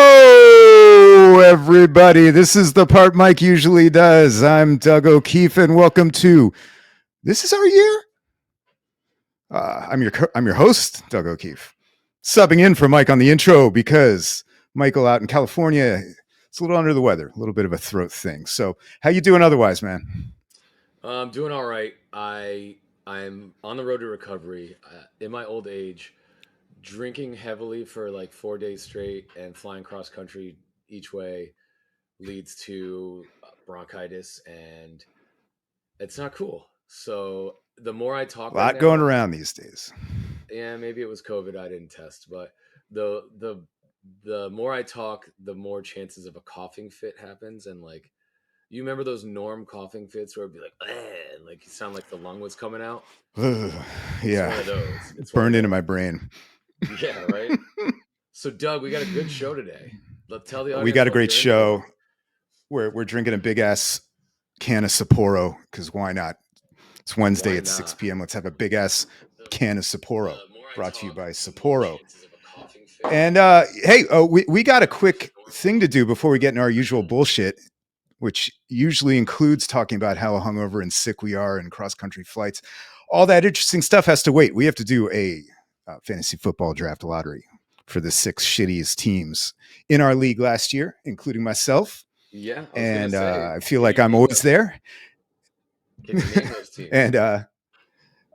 Hello, everybody. This is the part Mike usually does. I'm Doug O'Keefe, and welcome to This Is Our Year. I'm your host, Doug O'Keefe, subbing in for Mike on the intro because Michael out in California is a little under the weather, a little bit of a throat thing. So, how you doing otherwise, man? I'm doing all right. I'm on the road to recovery. In my old age, drinking heavily for like 4 days straight and flying cross country each way leads to bronchitis, and it's not cool. So the more I talk A right lot going now, around these days. yeah, maybe it was COVID. I didn't test, but the more I talk, the more chances of a coughing fit happens, and like you remember those norm coughing fits where it'd be like, "Eh," and like you sound like the lung was coming out. It's Yeah, one of those. It's one of burned into my those. brain. Yeah, right. So, Doug, we got a good show today. Tell the We audience got a what great they're in for. show. We're drinking a big ass can of Sapporo because why not? It's Wednesday Why at 6 not? p.m. Let's have a big ass can of Sapporo The more I brought to you talk, by the more Sapporo. chances of a coughing fit And happens. hey, we got a It's quick norm. thing to do before we get into our usual bullshit, which usually includes talking about how hungover and sick we are in cross country flights. All that interesting stuff has to wait. We have to do a fantasy football draft lottery for the six shittiest teams in our league last year, including myself. Yeah, I was gonna And say, I feel can like you I'm name always those? there. Can you name those teams? And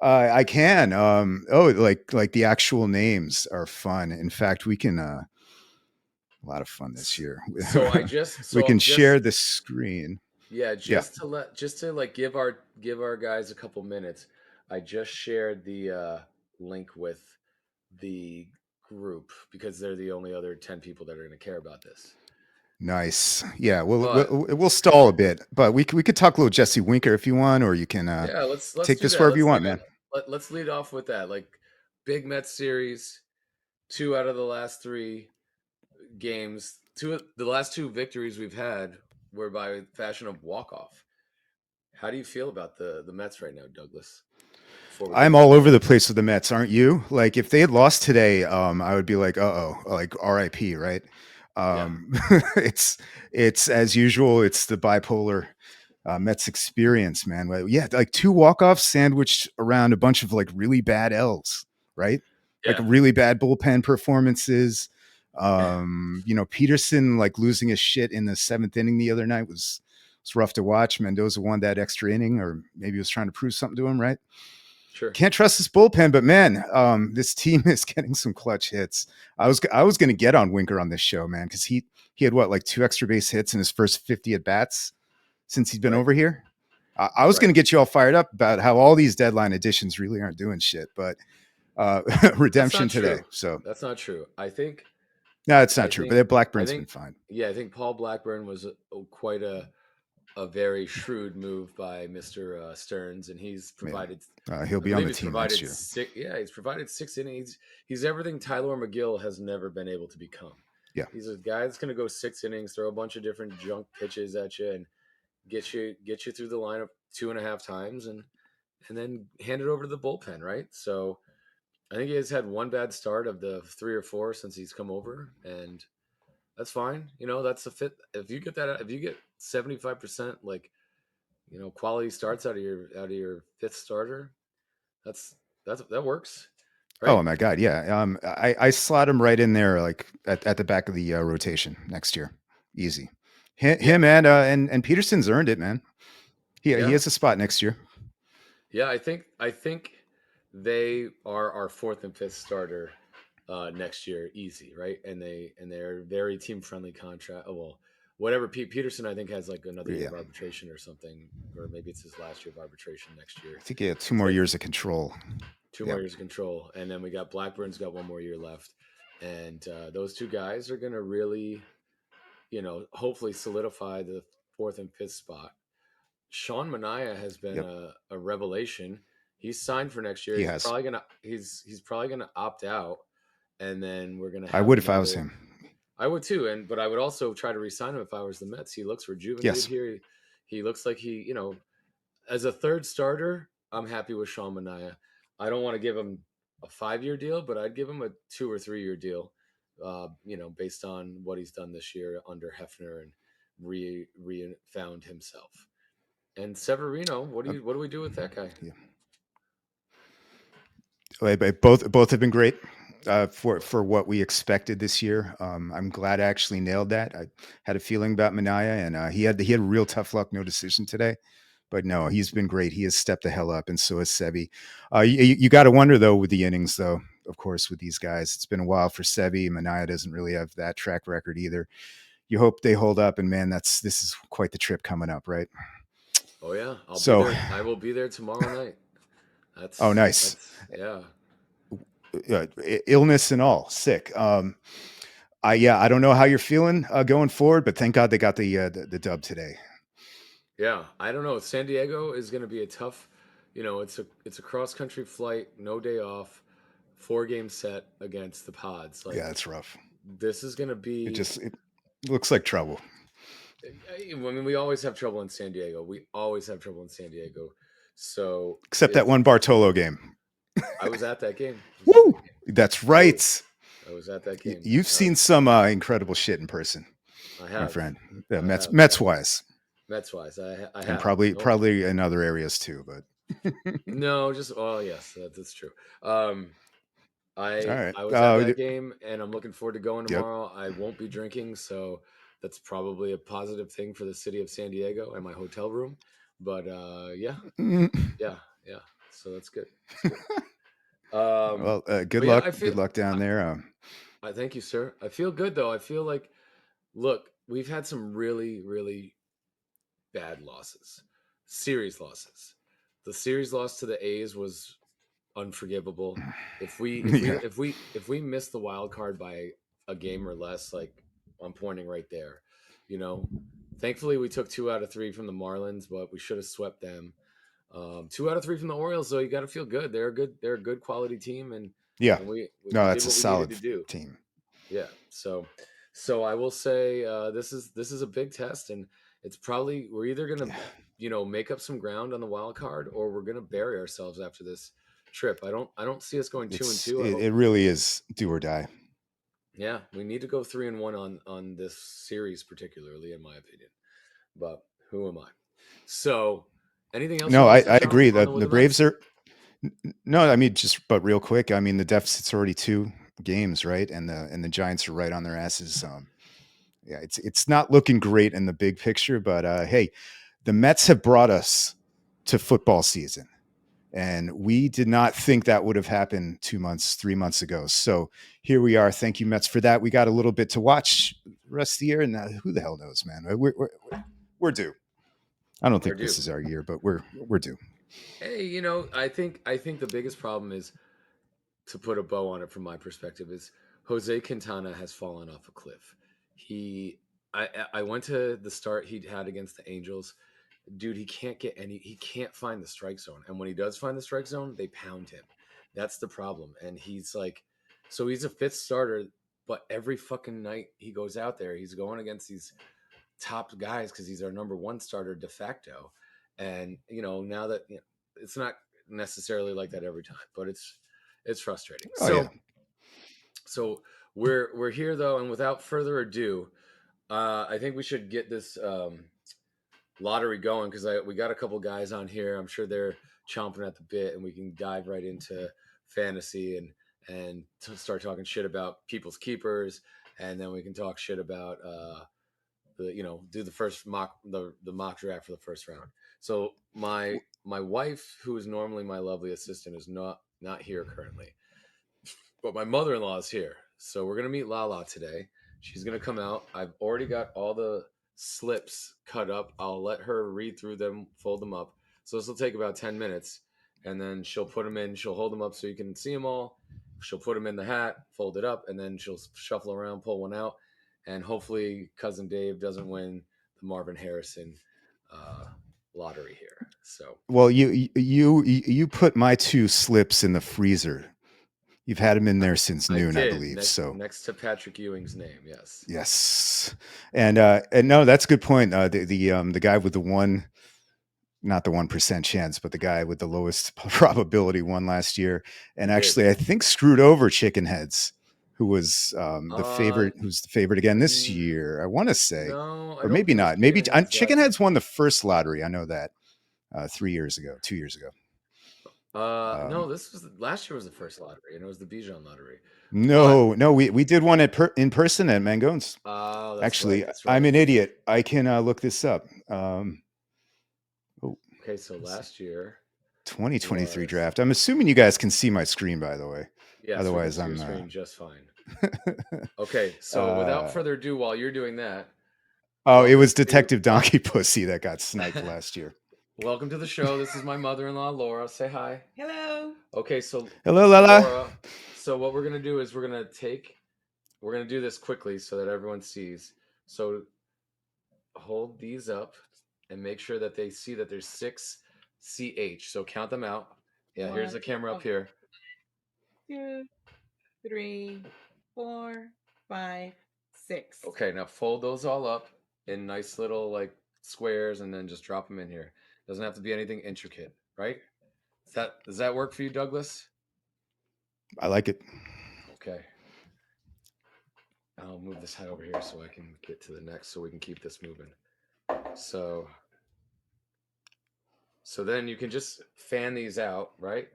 I can. Like the actual names are fun. In fact, we can. A lot of fun this S- year. So I just, We so can just, share the screen. yeah, Yeah, just to like give our guys a couple minutes. I just shared the link with the group because they're the only other 10 people that are going to care about this. nice. Yeah, But we'll stall a bit, but we could talk a little Jesse Winker if you want, or you can yeah, let's take do this that. wherever you want, man. Let's lead off with that. Like big Mets series, two out of the last three games, the last two victories we've had were by fashion of walk off. How do you feel about the Mets right now, Douglas? Before we get I'm into all the over the picks. place with the Mets, aren't you? Like if they had lost today, I would be like, uh oh, like R.I.P. Right? Yeah. Um, it's it's as usual. It's the bipolar Mets experience, man. Yeah, like two walk offs sandwiched around a bunch of like really bad L's, right? Like Yeah. really bad bullpen performances. Peterson like losing his shit in the seventh inning the other night was rough to watch. Mendoza won that extra inning, or maybe he was trying to prove something to him, right? Sure. Can't trust this bullpen, but man, this team is getting some clutch hits. I was going to get on Winker on this show, man, because he had what like two extra base hits in his first 50 at bats since he's been Right. over here. I was going Right. to get you all fired up about how all these deadline additions really aren't doing shit, but That's redemption not today. true. So That's not true. no, it's I not true. think But I Blackburn's been think fine. yeah, I think Paul Blackburn was quite a very shrewd move by Mr. Stearns, and he's Yeah, provided. he'll I be on believe the he's team next provided year. six. Yeah, he's provided 6 innings. He's everything Tyler McGill has never been able to become. Yeah. He's a guy that's going to go 6 innings, throw a bunch of different junk pitches at you, and get you through the lineup 2.5 times, and then hand it over to the bullpen. Right. So I think he has had one bad start of the three or four since he's come over, and that's fine. That's a fit. If you get 75%, like quality starts out of your fifth starter. That's that works, Oh right? my god, yeah. I slot him right in there, like at the back of the rotation next year, easy. Yeah, Him and Peterson's earned it, man. He yeah, has a spot next year. yeah. I think they are our fourth and fifth starter next year, easy, right? And they're very team friendly contract. Oh, well, whatever. Pete Peterson, I think, has like another year Yeah, of arbitration or something, or maybe it's his last year of arbitration next year. I think he had 2 more So years of control. two Yeah, more years of control, and then we got Blackburn's got one more year left, and those two guys are going to really, hopefully solidify the fourth and fifth spot. Sean Mania has been yep, a revelation. He's signed for next year. he He's has. probably gonna he's probably gonna opt out, and then we're gonna I have would if I was another. him. I would too, but I would also try to resign him if I was the Mets. He looks rejuvenated Yes. here. He looks like as a third starter, I'm happy with Sean Mania. I don't want to give him a 5-year deal, but I'd give him a 2 or 3 year deal. based on what he's done this year under Hefner and re found himself. And Severino, Uh, what do we do with that guy? yeah. Both have been great for what we expected this year. I'm glad I actually nailed that. I had a feeling about Minaya, and he had real tough luck, no decision today. But no, he's been great. He has stepped the hell up, and so has Sevi. You got to wonder though with the innings, though. Of course, with these guys, it's been a while for Sevi. Minaya doesn't really have that track record either. You hope they hold up, and man, this is quite the trip coming up, right? Oh yeah, I'll be So, there. I will be there tomorrow night. oh, nice. That's yeah. Illness and all, sick. I don't know how you're feeling going forward, but thank God they got the dub today. Yeah, I don't know. San Diego is going to be a tough, it's a cross country flight, no day off, 4 game set against the Pods. Yeah, Like that's rough. this is going to be. It looks like trouble. I mean, we always have trouble in San Diego. We always have trouble in San Diego. So Except that it's. one Bartolo game. I was at that game. Woo! That's I was, right. I was at that game. You've seen some incredible shit in person, I my have. friend. I have. Mets wise, Mets wise, I and have. probably in other areas too. But No, just yes, that's true. all I right. was at that game, and I'm looking forward to going Yep. tomorrow. I won't be drinking, so that's probably a positive thing for the city of San Diego and my hotel room. But yeah, Mm. yeah, yeah. So that's good. That's good. Well, good But yeah, luck. Good luck down there. I thank you, sir. I feel good though. I feel like, look, we've had some really, really bad losses, series losses. The series loss to the A's was unforgivable. Yeah. If we miss the wild card by a game or less, like I'm pointing right there, you know. Thankfully, we took 2 out of 3 from the Marlins, but we should have swept them. 2 out of 3 from the Orioles, though. You got to feel good. They're a good quality team, and Yeah. No, we did that's a what we needed solid to do. team. Yeah. So I will say this is a big test, and it's probably we're either gonna make up some ground on the wild card, or we're gonna bury ourselves after this trip. I don't see us going 2-2. I hope. It really is do or die. Yeah, we need to go 3-1 on this series, particularly in my opinion. But who am I? So anything else you No, want I, us to I jump agree. on with The the Braves Mets? are no. I mean, just but real quick. I mean, the deficit's already 2 games, right? And the Giants are right on their asses. Yeah, it's not looking great in the big picture, but hey, the Mets have brought us to football season. And we did not think that would have happened 2 months, 3 months ago. So here we are. Thank you, Mets, for that. We got a little bit to watch the rest of the year, and who the hell knows, man? We're due. I don't We're think due. this is our year, but we're due. Hey, I think the biggest problem is, to put a bow on it from my perspective, is Jose Quintana has fallen off a cliff. He I went to the start he had against the Angels. Dude, he can't find the strike zone. And when he does find the strike zone, they pound him. That's the problem. And he's like, so he's a fifth starter, but every fucking night he goes out there, he's going against these top guys because he's our number one starter de facto. And now that it's not necessarily like that every time, but it's frustrating. Oh yeah. So we're here though, and without further ado, I think we should get this lottery going because we got a couple guys on here. I'm sure they're chomping at the bit, and we can dive right into fantasy and start talking shit about people's keepers, and then we can talk shit about do the first the mock draft for the first round. So my wife, who is normally my lovely assistant, is not here currently, but my mother-in-law is here. So we're gonna meet LaLa today. She's gonna come out. I've already got all the slips cut up. I'll let her read through them, fold them up. So this will take about 10 minutes, and then she'll put them in. She'll hold them up so you can see them all. She'll put them in the hat, fold it up, and then she'll shuffle around, pull one out, and hopefully cousin Dave doesn't win the Marvin Harrison uh, lottery here. So Well, you put my 2 slips in the freezer. You've had them in there since I noon, I did believe. So next to Patrick Ewing's name. Yes. yes, and no, that's a good point. The guy with the one, not the 1% chance, but the guy with the lowest probability won last year, He and did. actually I think screwed over Chicken Heads, who was the favorite. Who's the favorite again this year? I want to say, No, I or don't maybe think it was not. Maybe Chicken Heads Chicken last Heads won the first lottery. I know that 2 years ago. No, this was last year was the first lottery, and it was the Bijan lottery. But No, we did one in person at Mangone's. oh, that's right. Actually, That's I'm right. an idiot. I can look this up. Okay, so last year 2023 was draft. I'm assuming you guys can see my screen, by the way. yes, we can Otherwise, see your I'm. screen just fine. Okay, so without further ado, while you're doing that, Oh, it welcome was to Detective Donkey Pussy that got sniped last year. welcome to the show. This is my mother-in-law, Laura. Say hi. Hello. Okay, so Hello, LaLa. Laura. So what we're gonna do is we're gonna do this quickly so that everyone sees. So hold these up and make sure that they see that there's 6 CH. So count them out. Yeah, here's the camera up here. 2, 3, 4, 5, 6. Okay, now fold those all up in nice little like squares and then just drop them in here. Doesn't have to be anything intricate, right? Does that work for you, Douglas? I like it. Okay. I'll move this head over here so I can get to the next so we can keep this moving. So then you can just fan these out, right?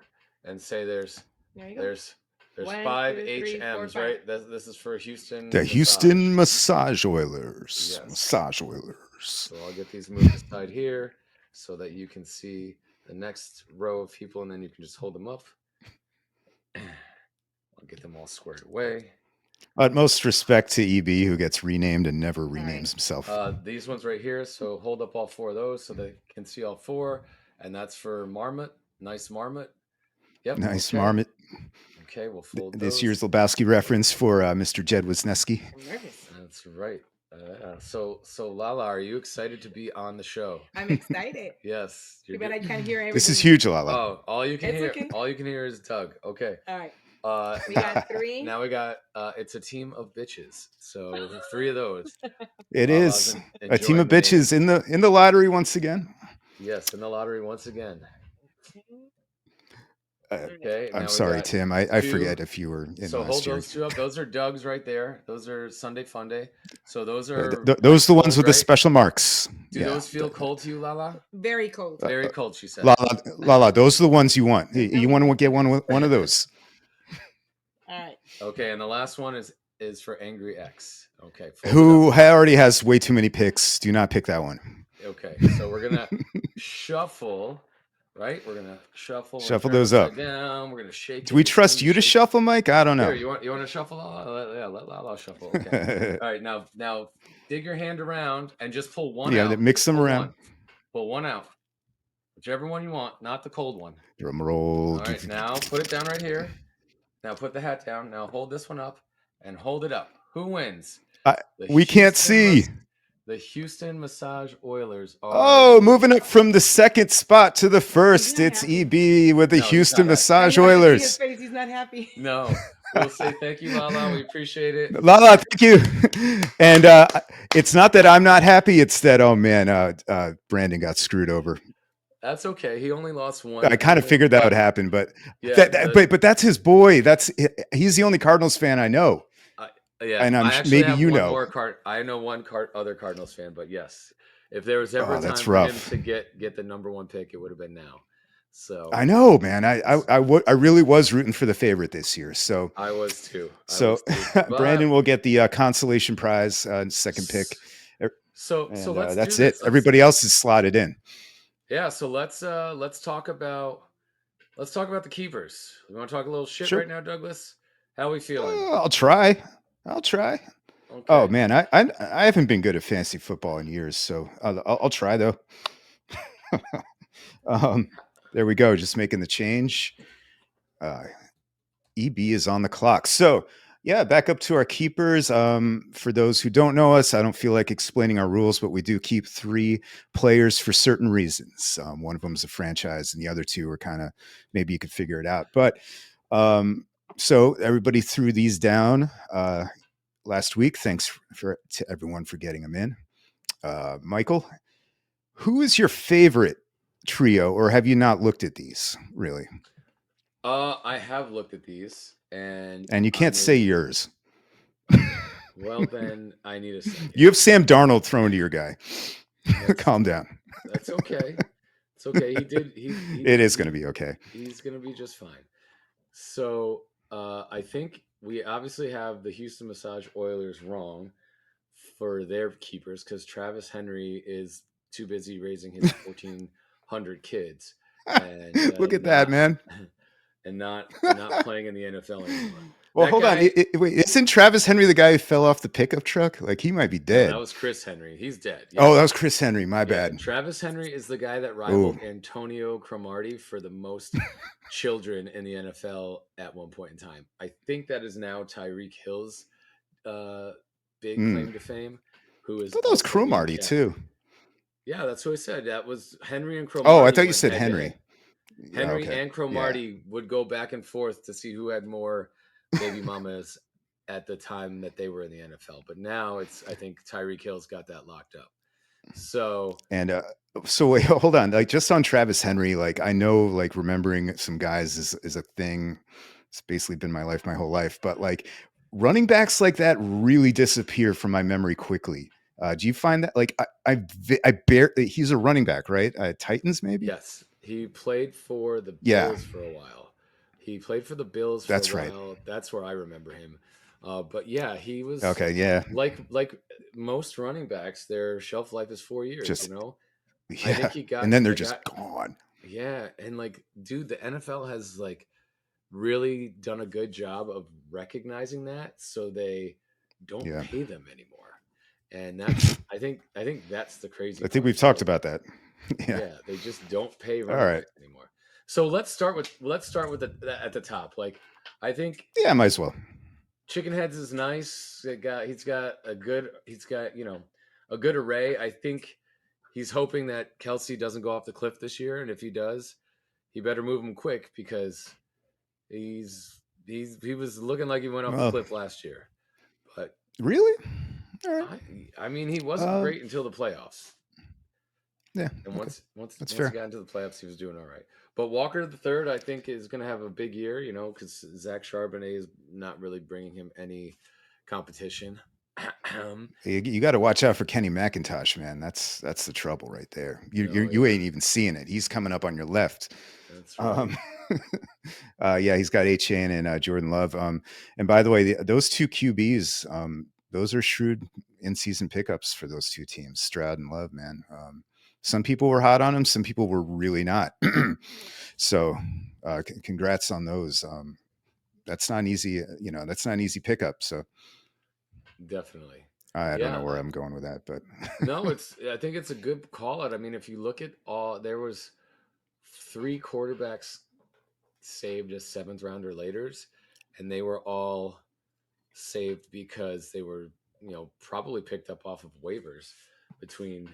And say there's 5 HMs, right? This is for Houston. The Houston Massage Oilers. Yes. Massage Oilers. So I'll get these moved aside here so that you can see the next row of people, and then you can just hold them up. I'll get them all squared away. Utmost respect to EB, who gets renamed and never renames himself. These ones right here. So hold up all 4 of those so they can see all 4. And that's for Marmot. Nice Marmot. Yep. Nice Marmot. Okay, we'll fold this those. year's Lebowski reference for Mr. Jed Wisniewski. That's right. So LaLa, are you excited to be on the show? I'm excited. Yes. Too bad I can't hear everything. This is huge, LaLa. Oh, all you can Okay. hear is Doug. Okay. All right. We got 3. Now we got it's a team of bitches. So 3 of those. It is a team of bitches in the lottery once again. Yes, in the lottery once again. Okay. I'm sorry, Tim. I forget if you were in so last hold year. those 2 up. Those are Doug's right there. Those are Sunday Fun Day. So those are those are the ones with the special marks. Do those feel cold to you, LaLa? Very cold. Very cold, she said. LaLa, those are the ones you want. You want to get one of those. All right. Okay, and the last one is for Angry X. Okay. Who already has way too many picks. Do not pick that one. Okay, so we're gonna shuffle. Right, we're gonna shuffle those up. Down. We're gonna shake. Do we trust you to shuffle, Mike? I don't know. Here, you want to shuffle? Yeah, let LaLa shuffle. Okay. All right, now dig your hand around and just pull one out. Yeah, mix them around. Pull one out. Whichever one you want, not the cold one. Drum roll. All right, now put it down right here. Now put the hat down. Now hold this one up and hold it up. Who wins? We can't see. The Houston Massage Oilers are moving up from the second spot to the first. It's EB with the Houston Massage Oilers. His face. He's not happy. No. We'll say thank you, LaLa. We appreciate it. LaLa, thank you. And it's not that I'm not happy. It's that, oh man, Brandon got screwed over. That's okay. He only lost one. I kind of figured that would happen, but yeah, but that's his boy. He's the only Cardinals fan I know. Yeah, and I maybe you know. I know one other Cardinals fan, but yes, if there was ever a time for him to get the number 1 pick, it would have been now. So I know, man. I really was rooting for the favorite this year. So I was too. Brandon will get the consolation prize, second pick. So that's it. Everybody else is slotted in. Yeah. So let's talk about the keepers. You want to talk a little shit right now, Douglas? How are we feeling? I'll try. Okay. Oh man, I haven't been good at fantasy football in years, so I'll try though. There we go. Just making the change. EB is on the clock. So yeah, back up to our keepers. For those who don't know us, I don't feel like explaining our rules, but we do keep 3 players for certain reasons. One of them is a franchise, and the other 2 are kind of maybe you could figure it out. But so everybody threw these down last week. Thanks to everyone for getting them in. Michael, who is your favorite trio, or have you not looked at these really? I have looked at these, and you can't say yours. Well, then I need a second. You have Sam Darnold thrown to your guy. Calm down. That's okay. It's okay. He did. It is going to be okay. He's going to be just fine. So I think we obviously have the Houston Massage Oilers wrong for their keepers because Travis Henry is too busy raising his 1,400 kids and Look at that, man. and not playing in the NFL anymore. Well, That hold on. guy- Wait, isn't Travis Henry the guy who fell off the pickup truck? Like, he might be No, dead. that was Chris Henry. He's dead. Oh, that was Chris Henry. My Yeah, bad. Travis Henry is the guy that rivaled Antonio Cromartie for the most children in the NFL at one point in time. I think that is now Tyreek Hill's big claim to fame. Who is? I thought that was also being Cromartie kept. too. Yeah, that's what I said. That was Henry and Cromartie. Oh, I thought you went said head to Henry. head. Henry Okay. and Cromartie would go back and forth to see who had more baby mamas at the time that they were in the NFL. But now I think Tyreek Hill's got that locked up. So And so wait, hold on. Like, just on Travis Henry, like, I know, like, remembering some guys is a thing. It's basically been my life my whole life. But like, running backs like that really disappear from my memory quickly. Do you find that, like, I barely, he's a running back, right? Titans, maybe? yes, he played for the Yeah. Bills for a while. He played for the Bills for That's a right. while. That's where I remember him. But yeah, he was Okay, yeah. like most running backs, their shelf life is 4 years, Just- you know? Yeah. I think he got and then they're they just got- gone. Yeah, and like, dude, the NFL has like really done a good job of recognizing that, so they don't Yeah. pay them anymore. And that's I think that's the crazy. I think part. we've talked about that. Yeah, they just don't pay All running right. backs anymore. So let's start with the at the top. Like, I think Yeah, might as well. Chicken Heads is nice. He's got a good a good array. I think he's hoping that Kelsey doesn't go off the cliff this year, and if he does, he better move him quick because he was looking like he went off the cliff last year. But really? All right. I mean, he wasn't great until the playoffs. Yeah. And once he fair. got into the playoffs, he was doing all right. But Walker the third, I think, is going to have a big year, because Zach Charbonnet is not really bringing him any competition. You got to watch out for Kenny McIntosh, man. That's the trouble right there. You ain't even seeing it. He's coming up on your left. That's right. Yeah, he's got H.A.N. and Jordan Love. And by the way, those two QBs, those are shrewd in-season pickups for those two teams, Stroud and Love, man. Some people were hot on them. Some people were really not. So congrats on those. That's not an easy, that's not an easy pickup. So definitely. I don't know where I'm going with that, but no, I think it's a good call out. I mean, if you look at there was 3 quarterbacks saved as 7th round or laters, and they were all saved because they were, probably picked up off of waivers between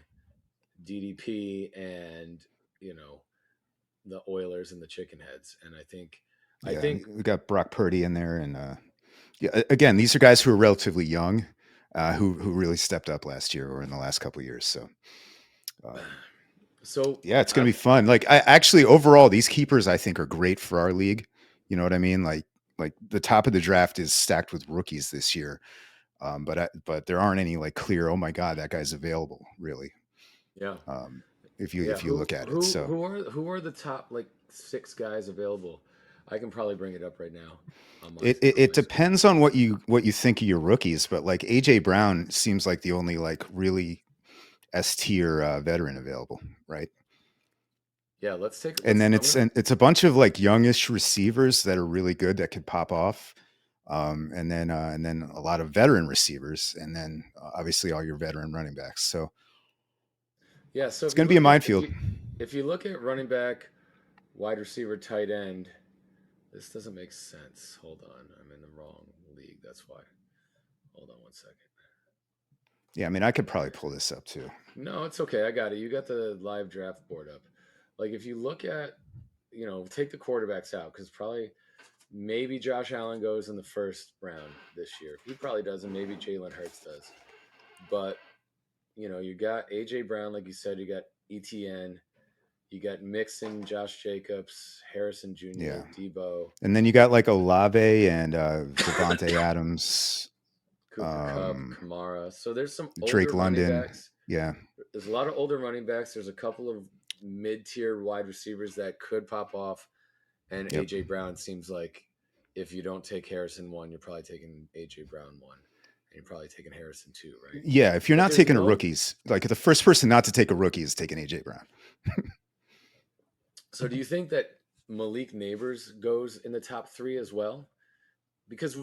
DDP and, the Oilers and the Chicken Heads. And I think we got Brock Purdy in there. And again, these are guys who are relatively young, who really stepped up last year or in the last couple of years. So yeah, it's going to be fun. Like, I actually, overall, these keepers, I think, are great for our league. You know what I mean? Like the top of the draft is stacked with rookies this year. But there aren't any like clear, oh my God, that guy's available, really. Yeah. If you look at it. So who are the top like 6 guys available? I can probably bring it up right now. It depends on what you think of your rookies, but like AJ Brown seems like the only like really S tier veteran available, right? Yeah, and then it's a bunch of like youngish receivers that are really good that could pop off. And then a lot of veteran receivers, and then obviously all your veteran running backs. So yeah, so it's going to be a minefield. If you look at running back, wide receiver, tight end, this doesn't make sense. Hold on, I'm in the wrong league. That's why. Hold on 1 second. Yeah, I mean, I could probably pull this up too. No, it's okay. I got it. You got the live draft board up. Like, if you look at, take the quarterbacks out, because maybe Josh Allen goes in the 1st round this year. He probably doesn't. Maybe Jalen Hurts does. But, you got AJ Brown, like you said. You got ETN. You got Mixon, Josh Jacobs, Harrison Jr., Debo. And then you got like Olave and Devontae Adams. Cooper Cup, Kamara. So there's some older Drake running London. backs. Yeah. There's a lot of older running backs. There's a couple of mid-tier wide receivers that could pop off. And Yep. A.J. Brown seems like if you don't take Harrison 1, you're probably taking A.J. Brown 1. And you're probably taking Harrison 2, right? Yeah. If you're But not there's taking a no- rookies, like the first person not to take a rookie is taking AJ Brown. So do you think that Malik Neighbors goes in the top 3 as well? Because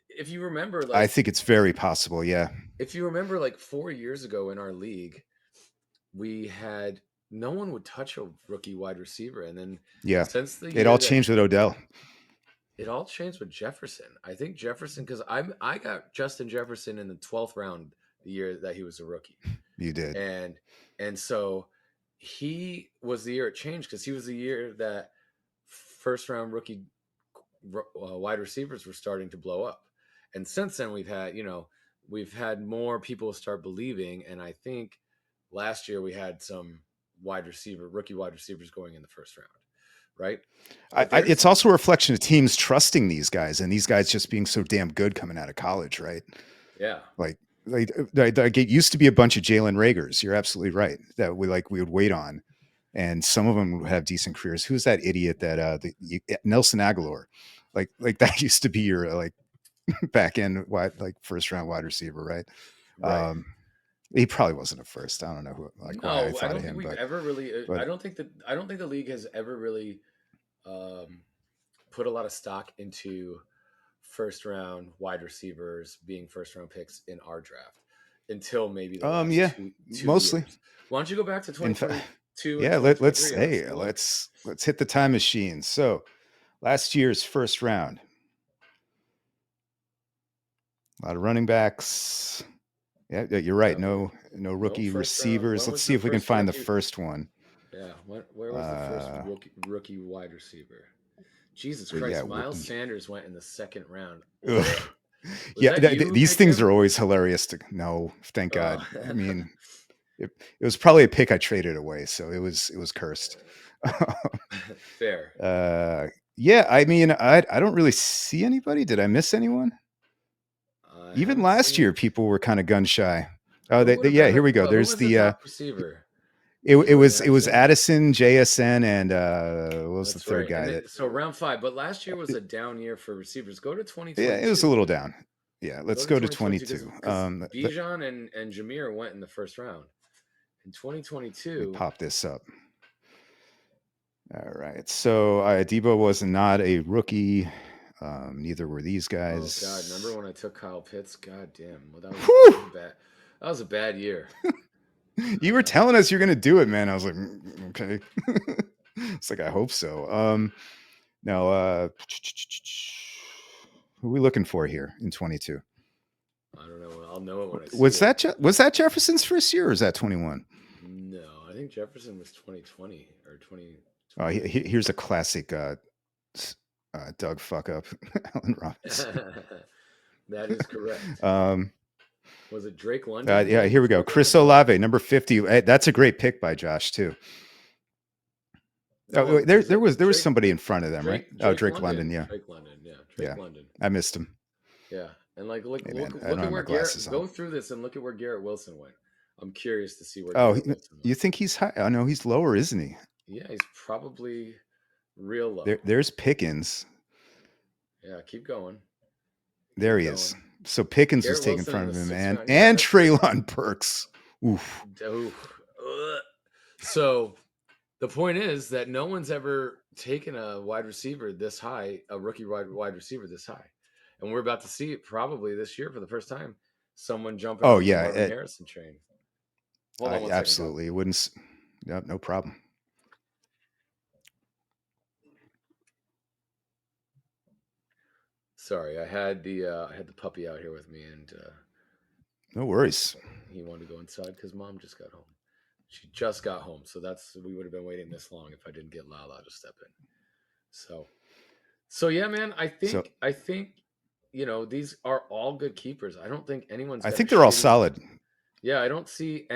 if you remember, I think it's very possible. Yeah. if you remember, like 4 years ago in our league, we had no one would touch a rookie wide receiver, and then Yeah. since the It year all that- changed with Odell. It all changed with Jefferson. I think Jefferson, because I got Justin Jefferson in the 12th round the year that he was a rookie, You did. and so he was the year it changed because he was the year that first round rookie wide receivers were starting to blow up, and since then we've had more people start believing, and I think last year we had some rookie wide receivers going in the first round, right? It's also a reflection of teams trusting these guys and these guys just being so damn good coming out of college, right? Yeah. Like it used to be a bunch of Jalen Ragers. You're absolutely right that we would wait on, and some of them would have decent careers. Who's that idiot that Nelson Aguilar, like that used to be your like back end first round wide receiver, right? Right. He probably wasn't a first. I don't know who. Why I thought I don't of think him, we've but ever really. but- I don't think the league has ever really put a lot of stock into first round wide receivers being first round picks in our draft until maybe the last yeah, two mostly. years. Why don't you go back to 2022? Yeah, and let's 2023 let's hit the time machine. So last year's first round, a lot of running backs. Yeah, you're right. Yeah, No rookie first round. receivers. When Let's was see the if we can first find the rookie- first one. Yeah, where was the first rookie wide receiver? Jesus Well, Christ, yeah, Miles rookie. Sanders went in the second round. Ugh. Was Yeah, that you who these picked things him? are always hilarious. No, thank God. Oh. I mean, it was probably a pick I traded away, so it was cursed. Fair. Yeah, I mean, I don't really see anybody. Did I miss anyone? Even last year, people were kind of gun shy. Oh, here we go. Who There's was the top receiver. It was Addison, JSN, and what was That's the third right. guy? So round 5, but last year was a down year for receivers. Go to 2022. Yeah, it was a little down. Yeah, let's go to 22. Bijan and Jameer went in the first round. In 2022, let me pop this up. All right, so Debo was not a rookie. Neither were these guys. Oh God! Remember when I took Kyle Pitts? God damn! Well, that was bad. That was a bad year. You were telling us you're going to do it, man. I was like, okay. It's like, I hope so. Now, who are we looking for here in 22? I don't know. I'll know it when I see it. Was that Jefferson's first year or is that 21? No, I think Jefferson was 2020 or 20. Oh, here's a classic Doug fuck up. Allen Robinson. That is correct. Was it Drake London? Yeah, here we go. Chris Olave, number 50. That's a great pick by Josh too. Oh, there was somebody in front of them, right? Drake London, yeah. Drake London, yeah. Drake London. I missed him. Yeah, and look I at don't where have glasses Garrett. on. Go through this and look at where Garrett Wilson went. I'm curious to see where. You think he's high? Oh no, he's lower, isn't he? Yeah, he's probably real low. There's Pickens. Yeah, keep going. There he is. So Pickens was taken in front of him, and Treylon Burks. Oof. So the point is that no one's ever taken a wide receiver this high, a rookie wide receiver this high, and we're about to see it probably this year for the first time. Someone jumping. Oh on yeah, the Marvin Harrison train. Hold on one absolutely. It wouldn't. No problem. Sorry, I had the puppy out here with me, and no worries. He wanted to go inside because Mom just got home. She just got home, so we would have been waiting this long if I didn't get LaLa to step in. So yeah, man, I think these are all good keepers. I don't think anyone's. I think they're all solid. Yeah, I don't see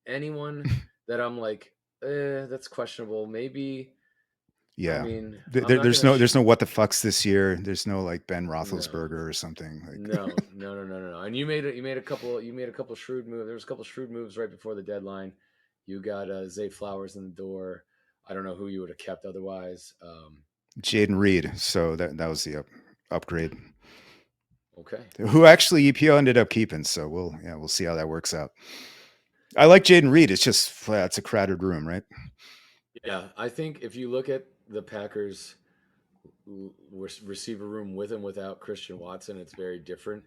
anyone that I'm like, that's questionable. Maybe I Yeah. mean, I'm There, not there's gonna. no there's no what the fucks this year. There's no like Ben No, Roethlisberger or something like. no. And you made a couple shrewd moves. There was a couple shrewd moves right before the deadline. You got Zay Flowers in the door. I don't know who you would have kept otherwise. Jaden Reed. So that was the upgrade. Okay. Who actually EPO ended up keeping. So we'll see how that works out. I like Jaden Reed. It's just it's a crowded room, right? Yeah, I think if you look at the Packers receiver room with and without Christian Watson, it's very different.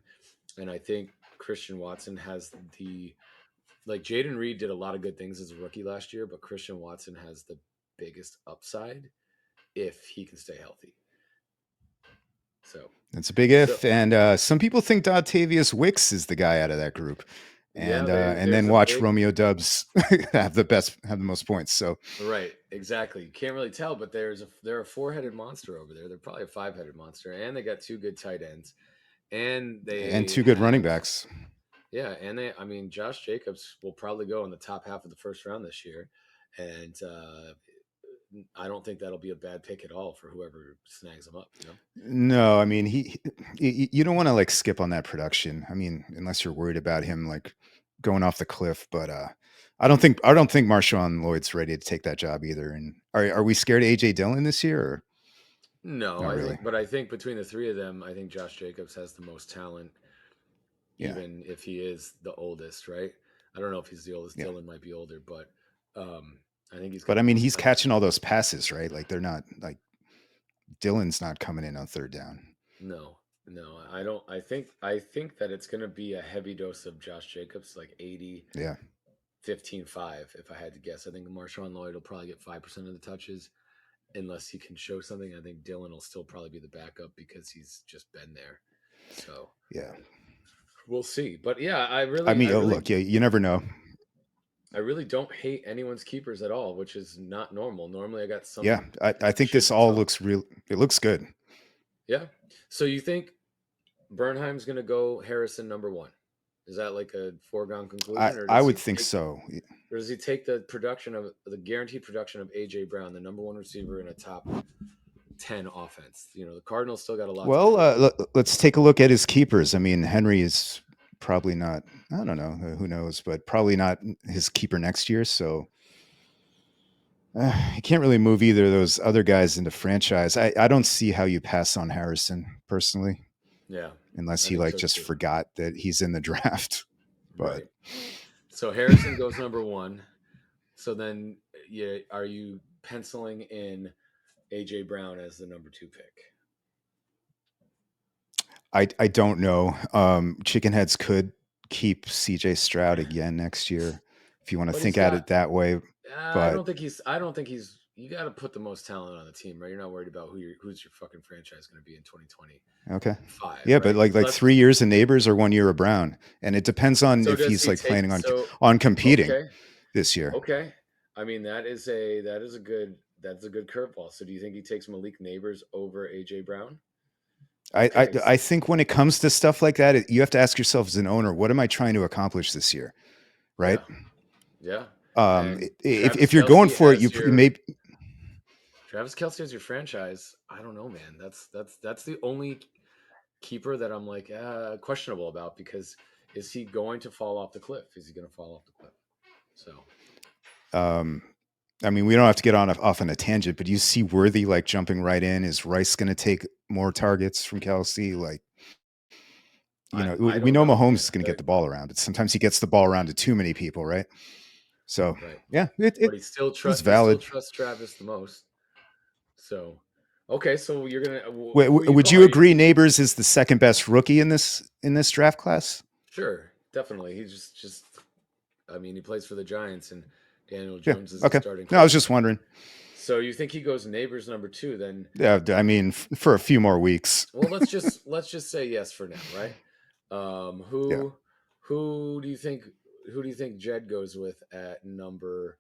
And I think Christian Watson has the like Jaden Reed did a lot of good things as a rookie last year, but Christian Watson has the biggest upside if he can stay healthy. So It's a big if, and some people think Dontavius Wicks is the guy out of that group, yeah, and there's then a watch big Romeo Dubs have the most points. So right, exactly. You can't really tell, but they're a four-headed monster over there. They're probably a five-headed monster, and they got two good tight ends, and and they two good running have backs. yeah, and I mean, Josh Jacobs will probably go in the top half of the first round this year, and I don't think that'll be a bad pick at all for whoever snags him up. You know? No, I mean you don't want to like skip on that production. I mean, unless you're worried about him like going off the cliff. But I don't think Marshawn Lloyd's ready to take that job either. And are we scared of AJ Dillon this year or No, not really? I think between the three of them, I think Josh Jacobs has the most talent, Yeah, even if he is the oldest. Right? I don't know if he's the oldest. yeah. Dylan might be older, but I think he's got But I the mean, most he's talent. catching all those passes, right? Like they're not like Dylan's not coming in on third down. No, no, I don't. I think that it's going to be a heavy dose of Josh Jacobs, like 80, Yeah, 15-5, if I had to guess. I think Marshawn Lloyd will probably get 5% of the touches unless he can show something. I think Dylan will still probably be the backup because he's just been there. So yeah. we'll see. But yeah, I mean, oh, look, yeah, you never know. I really don't hate anyone's keepers at all, which is not normal. Normally I got Yeah, some I think shit this to all talk. looks real. It looks good. Yeah. So you think Bernheim's going to go Harrison number one? Is that like a foregone I conclusion, or I does would he think take so. or does he take the guaranteed production of AJ Brown, the number one receiver in a top 10 offense? You know, the Cardinals still got a lot to Well, prove. let's take a look at his keepers. I mean, Henry is probably not. I don't know. Who knows? But probably not his keeper next year. So you can't really move either of those other guys into franchise. I don't see how you pass on Harrison personally, Yeah, unless I he think like so just too. forgot that he's in the draft. But Right. So Harrison goes number one. So then, yeah, are you penciling in AJ Brown as the number two pick? I don't know. Chicken heads could keep CJ Stroud again next year if you want to But he's think at got. it that way. I But don't think he's. I don't think he's. You got to put the most talent on the team, right? You're not worried about who's your fucking franchise going to be in 2025, okay. Yeah, but right? like Let's. 3 years of Neighbors or 1 year of Brown, and it depends on So if does he's he like take? planning So on competing okay, this year. okay. I mean that's a good curveball. So do you think he takes Malik Neighbors over AJ Brown? I, I Okay, I think when it comes to stuff like that, you have to ask yourself as an owner, what am I trying to accomplish this year, right? yeah, yeah. Um, And if you're going for it, you may. Travis Kelsey as your franchise. I don't know, man. That's the only keeper that I'm like questionable about because is he going to fall off the cliff? Is he going to fall off the cliff? So Um, I mean, we don't have to get off on a tangent, but you see Worthy like jumping right in. Is Rice going to take more targets from Kelsey? Like, I we don't know know, Mahomes man. is going to get the ball around, but sometimes he gets the ball around to too many people, right? So, Right, yeah, but it's he still valid. trusts Travis the most. So okay, so you're gonna who are you Would you calling? agree Neighbors is the second best rookie in this draft class? Sure, definitely. He's just I mean, he plays for the Giants, and Daniel Yeah. Jones is the Okay. starting No, I was just quarterback. wondering. So you think he goes neighbors number two? Then Yeah, I mean, for a few more weeks. well, let's just say yes for now, right? Um, Yeah. who who do you think Jed goes with at number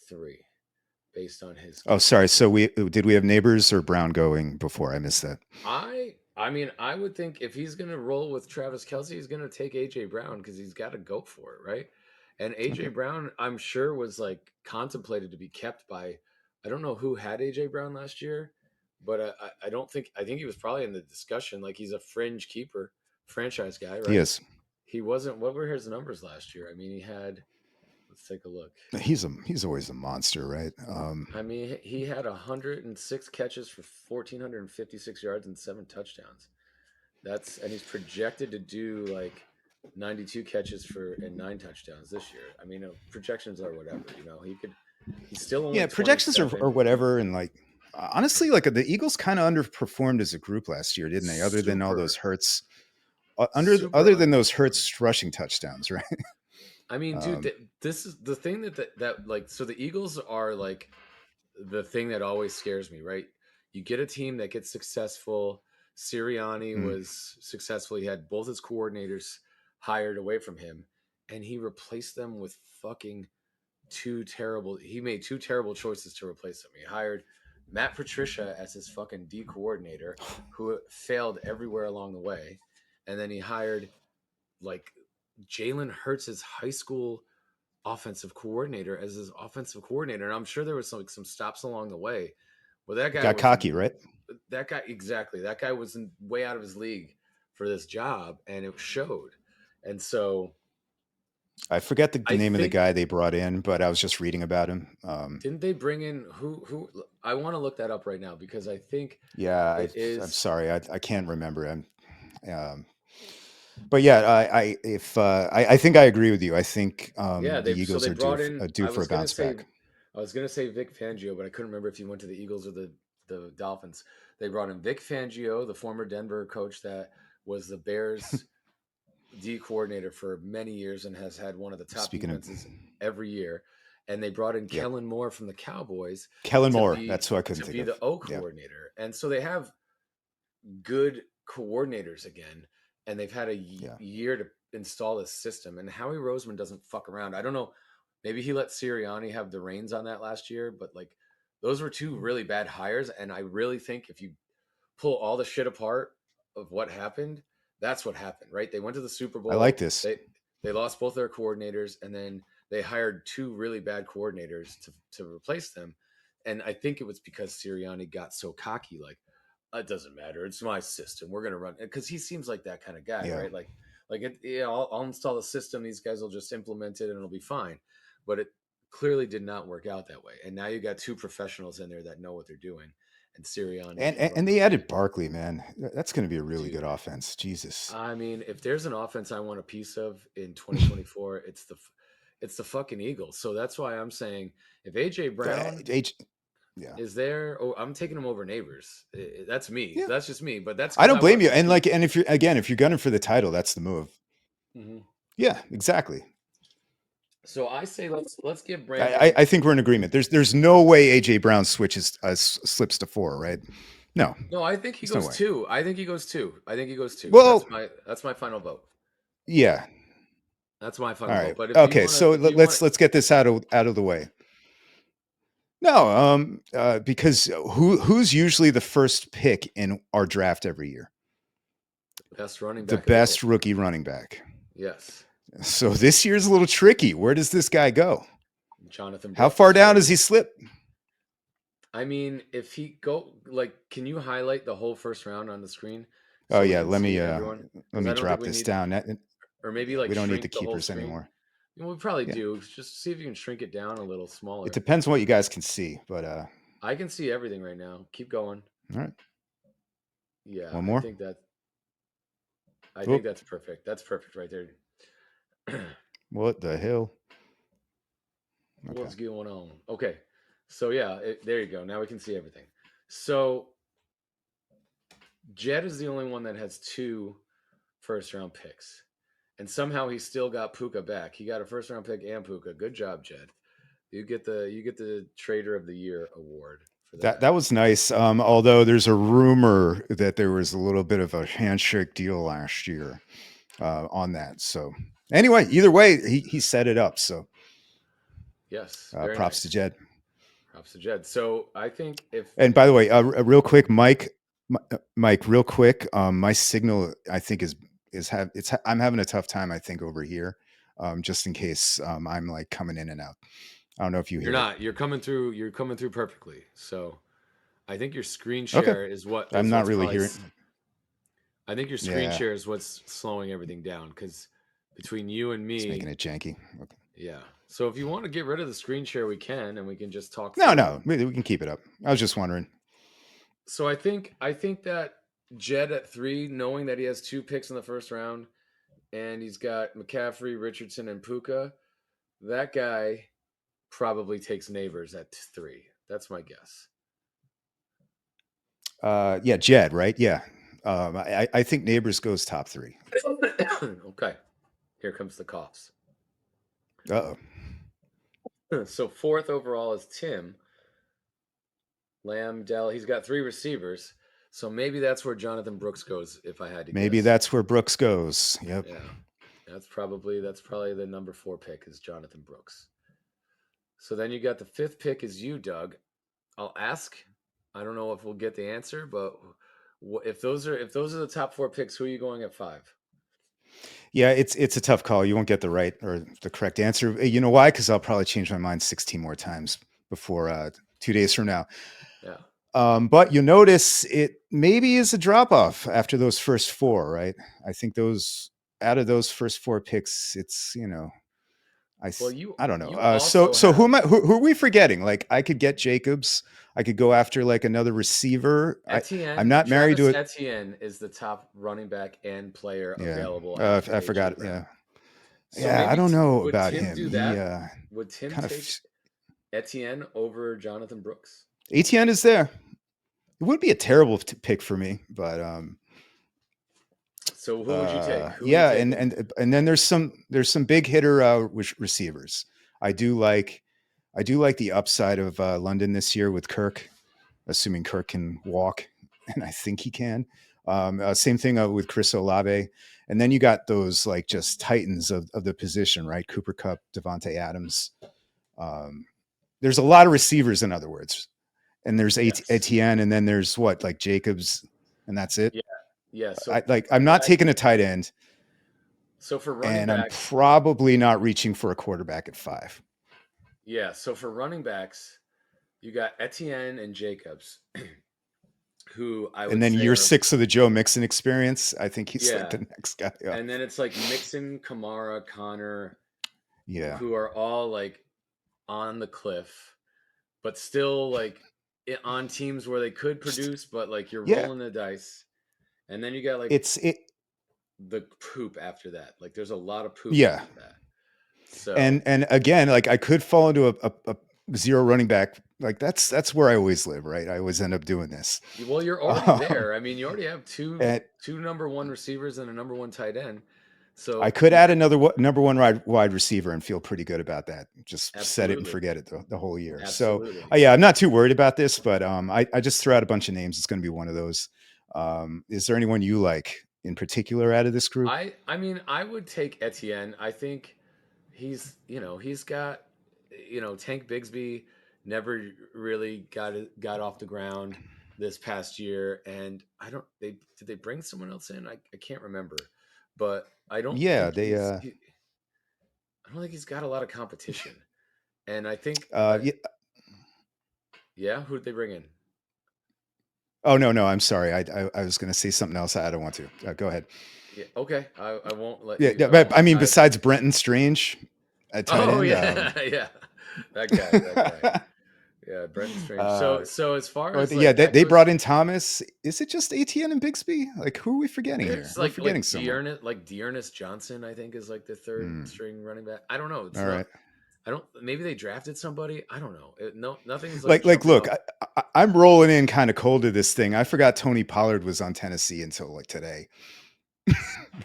three based on his Oh, keeper? sorry. So we have Neighbors or Brown going before? I missed that. I mean, I would think if he's gonna roll with Travis Kelsey, he's gonna take AJ Brown because he's got to go for it, right? And AJ Okay. Brown, I'm sure, was like contemplated to be kept by I don't know who had AJ Brown last year, but I don't think I think he was probably in the discussion. Like he's a fringe keeper, franchise guy, He right? is. He wasn't. What were his numbers last year? I mean, he had. Let's take a look. He's always a monster, right? I mean, he had 106 catches for 1,456 yards and 7 touchdowns. And he's projected to do like 92 catches for and 9 touchdowns this year. I mean, projections are whatever, he's still only Yeah, projections are 27. whatever, and like honestly, like the Eagles kind of underperformed as a group last year, didn't they? Other than all those Super, Hurts, super other than those underperformed. Hurts rushing touchdowns, right? I mean, dude, Um, this is the thing that like, so the Eagles are like the thing that always scares me, right? You get a team that gets successful. Sirianni mm. was successful. He had both his coordinators hired away from him, and he replaced them with fucking he made two terrible choices to replace them. He hired Matt Patricia as his fucking D coordinator, who failed everywhere along the way. And then he hired like Jalen Hurts' high school offensive coordinator as his offensive coordinator. And I'm sure there was some stops along the way. But that guy Got was cocky, right? exactly. That guy was way out of his league for this job, and it showed. And so I forget the I name of the think guy they brought in, but I was just reading about him. didn't they bring in who I want to look that up right now because I think Yeah, it I'm is sorry, I can't remember him. Um, but yeah, I think I agree with you. I think yeah, the so Eagles they are brought in due for a bounce back. I was gonna say Vic Fangio, but I couldn't remember if he went to the Eagles or the Dolphins. They brought in Vic Fangio, the former Denver coach that was the Bears D coordinator for many years and has had one of the top Speaking of, defenses every year. And they brought in yep, Kellen Moore from the Cowboys Kellen to Moore. be That's who I couldn't to think be of. the O Yeah, coordinator. And so they have good coordinators again, and they've had a yeah. year to install this system. And Howie Roseman doesn't fuck around. I don't know. Maybe he let Sirianni have the reins on that last year, but like those were two really bad hires. And I really think if you pull all the shit apart of what happened, that's what happened, right? They went to the Super I like Bowl. this. They lost both their coordinators, and then they hired two really bad coordinators to replace them. And I think it was because Sirianni got so cocky, like, it doesn't matter. It's my system. We're gonna run because he seems like that kind of guy, Yeah, right? Yeah, I'll install the system. These guys will just implement it, and it'll be fine. But it clearly did not work out that way. And now you got two professionals in there that know what they're doing, and Sirianni can run and the they shit. added Barkley, man. That's going to be a really good Dude, offense. Jesus. I mean, if there's an offense I want a piece of in 2024, it's the fucking Eagles. So that's why I'm saying if AJ Brown H, yeah, is there, oh, I'm taking him over Neighbors. That's me. yeah. That's just me. But that's I because don't I blame want you. to And compete. like, and if you're gunning for the title, that's the move. Mhm. Yeah, exactly. So I say let's give Brandon. I think we're in agreement. There's no way AJ Brown slips to 4, right? No, No, I think he there's no goes way. two. I think he goes two. I think he goes two. Well, That's my final vote. yeah. That's my All final vote. right. But Okay. So if you want let's get this out of the way. No, because who's usually the first pick in our draft every year? best running The back available, best rookie running back. yes, So this year's a little tricky. Where does this guy go? Jonathan How Brooks, far down right? does he slip? I mean, if he go like, can you highlight the whole first round on the screen Oh so we yeah, can see everyone? let Because me I don't think drop we this need, down. or maybe Yeah, like we don't need the shrink the whole keepers screen. anymore. We probably Yeah, do. Just see if you can shrink it down a little it smaller. depends on what you guys can see, but I can see everything right now. Keep going. all right, Yeah, one more. I think Whoop, that's perfect. That's perfect right there. what the hell? Okay, What's going on? Okay. So yeah, there you go. Now we can see everything. So Jed is the only one that has two first round picks. And somehow he still got Puka back. He got a first round pick and Puka. Good job, Jed. You get the Trader of the Year award for that. that was nice. Although there's a rumor that there was a little bit of a handshake deal last year on that. So anyway, either way, he set it up. So Yes, very props to nice. Jed. Props to Jed. So I think if And by the way, real quick, Mike, real quick, my signal I think I'm having a tough time. I think over here, just in case I'm like coming in and out. I don't know if you You're hear it. not. You're coming through. You're coming through perfectly. So I think your screen Okay. share is what. I'm Is not what's really probably. hearing. I think your screen Yeah, share is what's slowing everything down because between you and it's making me, it janky. Okay. yeah. So if you want to get rid of the screen share, we can, and we can just talk No, through it. no, we can keep it up. I was just wondering. So I think that Jed at 3, knowing that he has 2 picks in the first round, and he's got McCaffrey, Richardson, and Puka, that guy probably takes Neighbors at 3. That's my guess. Yeah, Jed, right? Yeah. I think Neighbors goes top 3. Okay, here comes the coughs. Uh oh. So 4th overall is Tim Lamb Dell. He's got 3 receivers, so maybe that's where Jonathan Brooks goes. If I had to Maybe guess, that's where Brooks goes. Yep. yeah, that's probably the number 4 pick is Jonathan Brooks. So then you got the 5th pick is you, Doug. I'll ask. I don't know if we'll get the answer, but if those are the top 4 picks, who are you going at 5? Yeah, it's a tough call. You won't get the right or the correct answer. You know why? Because I'll probably change my mind 16 more times before 2 days from now. Yeah. But you'll notice it maybe is a drop off after those first 4, right? I think out of those first 4 picks, it's Well, I don't know. you So also so have who are we forgetting? Like I could get Jacobs. I could go after like another receiver. I'm Etienne. not married to Travis it. Etienne is the top running back and player Yeah, available after I AJ forgot. Brown. Yeah, So yeah. I maybe don't know would about Tim him. do He that? Would Tim kind of take Etienne over Jonathan Brooks? ATN is there. It would be a terrible pick for me, but So who would you take? Who are you yeah, taking? and then there's some big hitter receivers. I do like the upside of London this year with Kirk, assuming Kirk can walk, and I think he can. Same thing with Chris Olave, and then you got those like just titans of the position, right? Cooper Kupp, Devontae Adams. Um, there's a lot of receivers, in other words, and there's Yes. Etienne, and then there's what like Jacobs, and that's it. Yeah. Yeah. So I'm what not I taking a tight end, so for running and I'm backs, probably not reaching for a quarterback at 5. yeah. So for running backs, you got Etienne and Jacobs, who I And would then say year are 6 of the Joe Mixon experience, I think he's like yeah. the next guy up. And then it's like Mixon, Kamara, Connor, Yeah. who are all like on the cliff, but still like on teams where they could produce, but like you're Yeah. rolling the dice. And then you got like It's it. the poop after that. Like there's a lot of poop Yeah. after that. So And again, like I could fall into a zero running back. Like that's where I always live, right? I always end up doing this. well, you're already there. I mean, you already have And two number 1 receivers and a number 1 tight end. So I could you add another number 1 wide receiver and feel pretty good about that. Just set it and absolutely, forget it the whole year. So absolutely. yeah, I'm not too worried about this, but I just threw out a bunch of names. It's going to be one of those. Is there anyone you like in particular out of this group? I mean, I would take Etienne. I think he's got Tank Bigsby never really got off the ground this past year, and I don't did they bring someone else in? I can't remember, but I don't Yeah, think they I don't think he's got a lot of competition, and I think yeah. yeah, who did they bring in? Oh no, I'm sorry. I was going to say something else. I don't want to. Go ahead. Yeah, okay, I won't let Yeah, you yeah, but go. I mean, besides Brenton Strange at tight Oh end, yeah, yeah, that guy. Yeah, Brenton Strange. uh, So as far or as yeah, like that they goes, brought in Thomas. Is it just ATN and Bixby? Like, who are we forgetting here? there's We're like forgetting someone. Dearness Johnson, I think, is like the third Hmm. string running back. I don't know. It's All not. right. I don't. Maybe they drafted somebody. I don't know. No, nothing's like Like, jumping look, off. I'm rolling in kind of cold to this thing. I forgot Tony Pollard was on Tennessee until like today.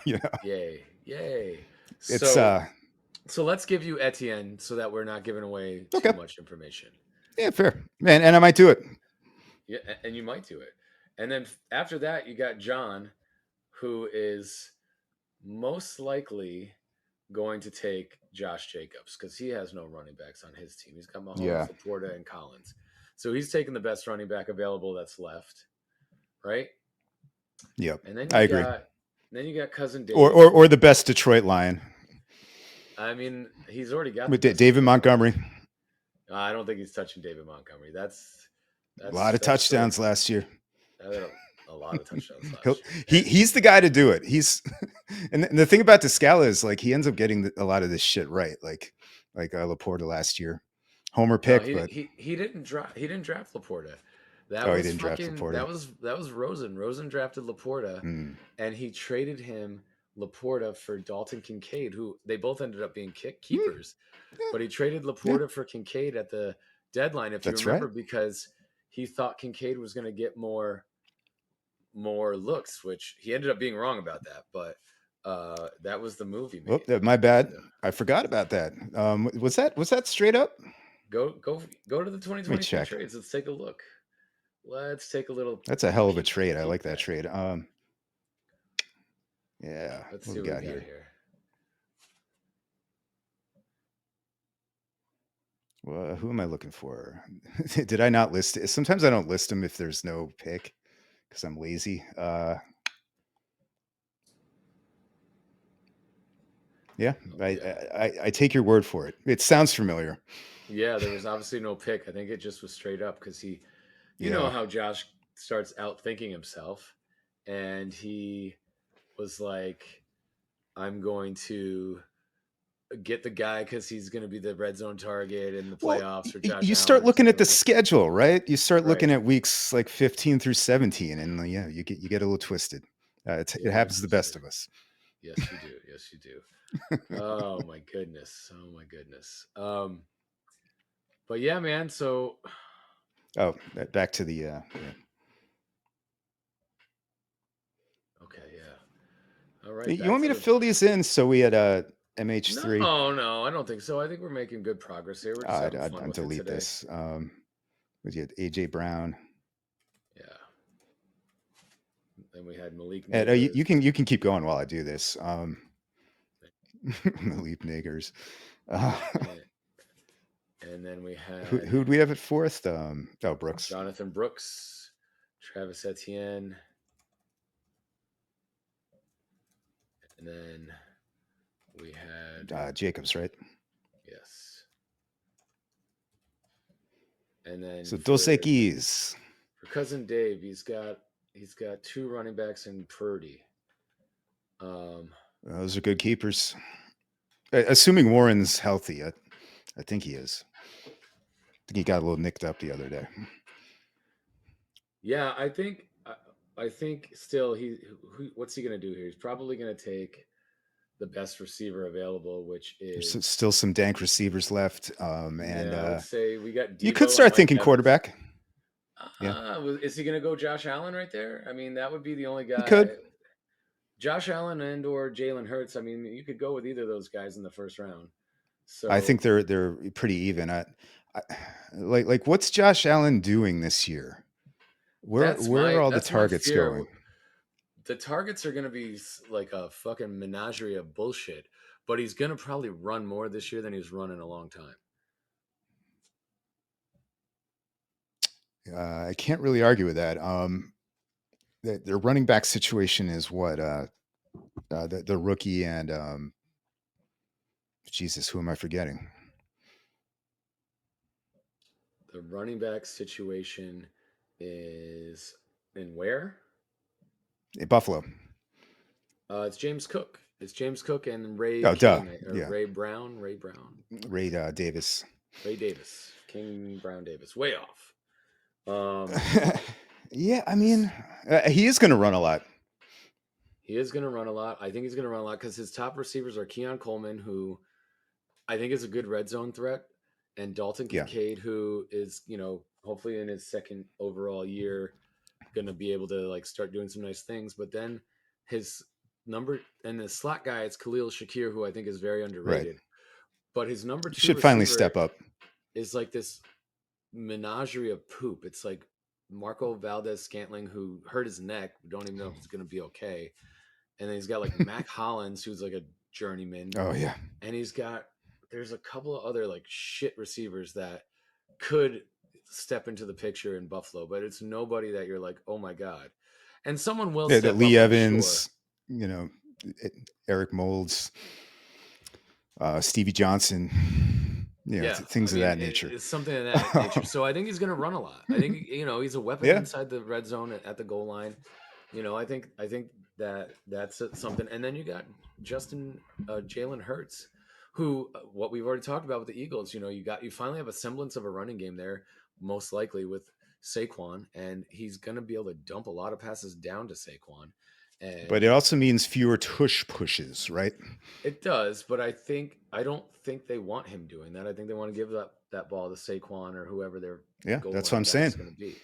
you know, Yay, yay. it's So let's give you Etienne so that we're not giving away too okay. much information. Yeah, fair, man. And I might do it. Yeah, and you might do it. And then after that, you got John, who is most likely going to take Josh Jacobs because he has no running backs on his team. He's got Mahomes, Yeah. Laporta, and Collins. So he's taking the best running back available that's left, right? Yep. And then I you agree. got cousin Dave. Or the best Detroit Lion I mean, he's already got the with best David Detroit Lion. Montgomery. I don't think he's touching David Montgomery. That's A lot of that's sort touchdowns last year. a lot of touchdowns He'll, last year. he's the guy to do it. He's and the thing about Scala is like he ends up getting a lot of this shit right. Like Laporta last year, homer No, pick, but he didn't draft Laporta. That he was didn't draft fucking Laporta. that was Rosen. Rosen drafted Laporta, and he traded him Laporta for Dalton Kincaid, who they both ended up being keepers. But he traded Laporta for Kincaid at the deadline, if you That's remember, right. because he thought Kincaid was going to get more looks, which he ended up being wrong about that. But that was the move he made. My bad. I forgot about that. Was that straight up? Go to the 2023 check. trades. Let's take a look. Let's take a little. That's a hell of a peek trade. I like that trade. Yeah. Let's see what we got here. Well, who am I looking for? Did I not list it? Sometimes I don't list them if there's no pick because I'm lazy. Yeah, I take your word for it. It sounds familiar. Yeah, there was obviously no pick. I think it just was straight up because you know how Josh starts outthinking himself, and he was like, "I'm going to get the guy because he's going to be the red zone target in the playoffs for Josh." You Allen start or looking at the something. schedule, right? You start looking Right. at weeks like 15 through 17, and you get a little twisted. It happens to the best of us. Yes, you do. Yes, you do. Oh my goodness. Oh my goodness. But yeah, man. So. Oh, back to the. Okay. Yeah. All right. You want me to fill these in so we had MH3? No, I don't think so. I think we're making good progress here. We're just having fun with delete it today. this. We had AJ Brown. Yeah. Then we had Malik. And, you can keep going while I do this. Malik Niggers. And then we had who'd we have at fourth? Brooks. Jonathan Brooks, Travis Etienne, and then we had Jacobs, right? Yes. And then so Dos Equis. For cousin Dave, he's got 2 running backs in Purdy. Those are good keepers. Assuming Warren's healthy, I think he is. I think he got a little nicked up the other day. Yeah, I think still what's he going to do here? He's probably going to take the best receiver available, which is There's still some dank receivers left. And I would say we got Debo. You could start thinking quarterback. Is he going to go Josh Allen right there? I mean, that would be the only guy. He could. Josh Allen and or Jalen Hurts. I mean, you could go with either of those guys in the first round. So I think they're pretty even. Like what's Josh Allen doing this year? Where are all the targets going? The targets are going to be like a fucking menagerie of bullshit, but he's going to probably run more this year than he's run in a long time. I can't really argue with that. Their running back situation is what the rookie and Jesus, who am I forgetting? The running back situation is in where? In Buffalo. It's James Cook. It's James Cook and Ray. Ray Brown. Ray Davis. Ray Davis. King Brown Davis. Way off. Yeah, I mean, he is going to run a lot. He is going to run a lot. I think he's going to run a lot because his top receivers are Keon Coleman, who I think is a good red zone threat, and Dalton Kincaid, who is, hopefully in his second overall year, going to be able to like start doing some nice things. But then his number and the slot guy, it's Khalil Shakir, who I think is very underrated. Right. But his number 2 should finally step up. Is like this menagerie of poop. It's like Marco Valdez-Scantling, who hurt his neck. We don't even know if it's going to be okay. And then he's got like Mac Hollins, who's like a journeyman. Oh yeah. And there's a couple of other like shit receivers that could step into the picture in Buffalo, but it's nobody that you're like, oh my God. And someone will step Lee up, Evans, Eric Moulds, Stevie Johnson. Yeah, things I of mean, that nature. it's something of that nature. So I think he's going to run a lot. I think he's a weapon Yeah, inside the red zone at the goal line. I think that's something. And then you got Jalen Hurts, who what we've already talked about with the Eagles. You finally have a semblance of a running game there, most likely with Saquon, and he's going to be able to dump a lot of passes down to Saquon. but And it also means fewer tush pushes, right? it does, but I don't think they want him doing that. I think they want to give that ball to Saquon or whoever their Yeah, goal that's what line I'm guy is saying. going to be.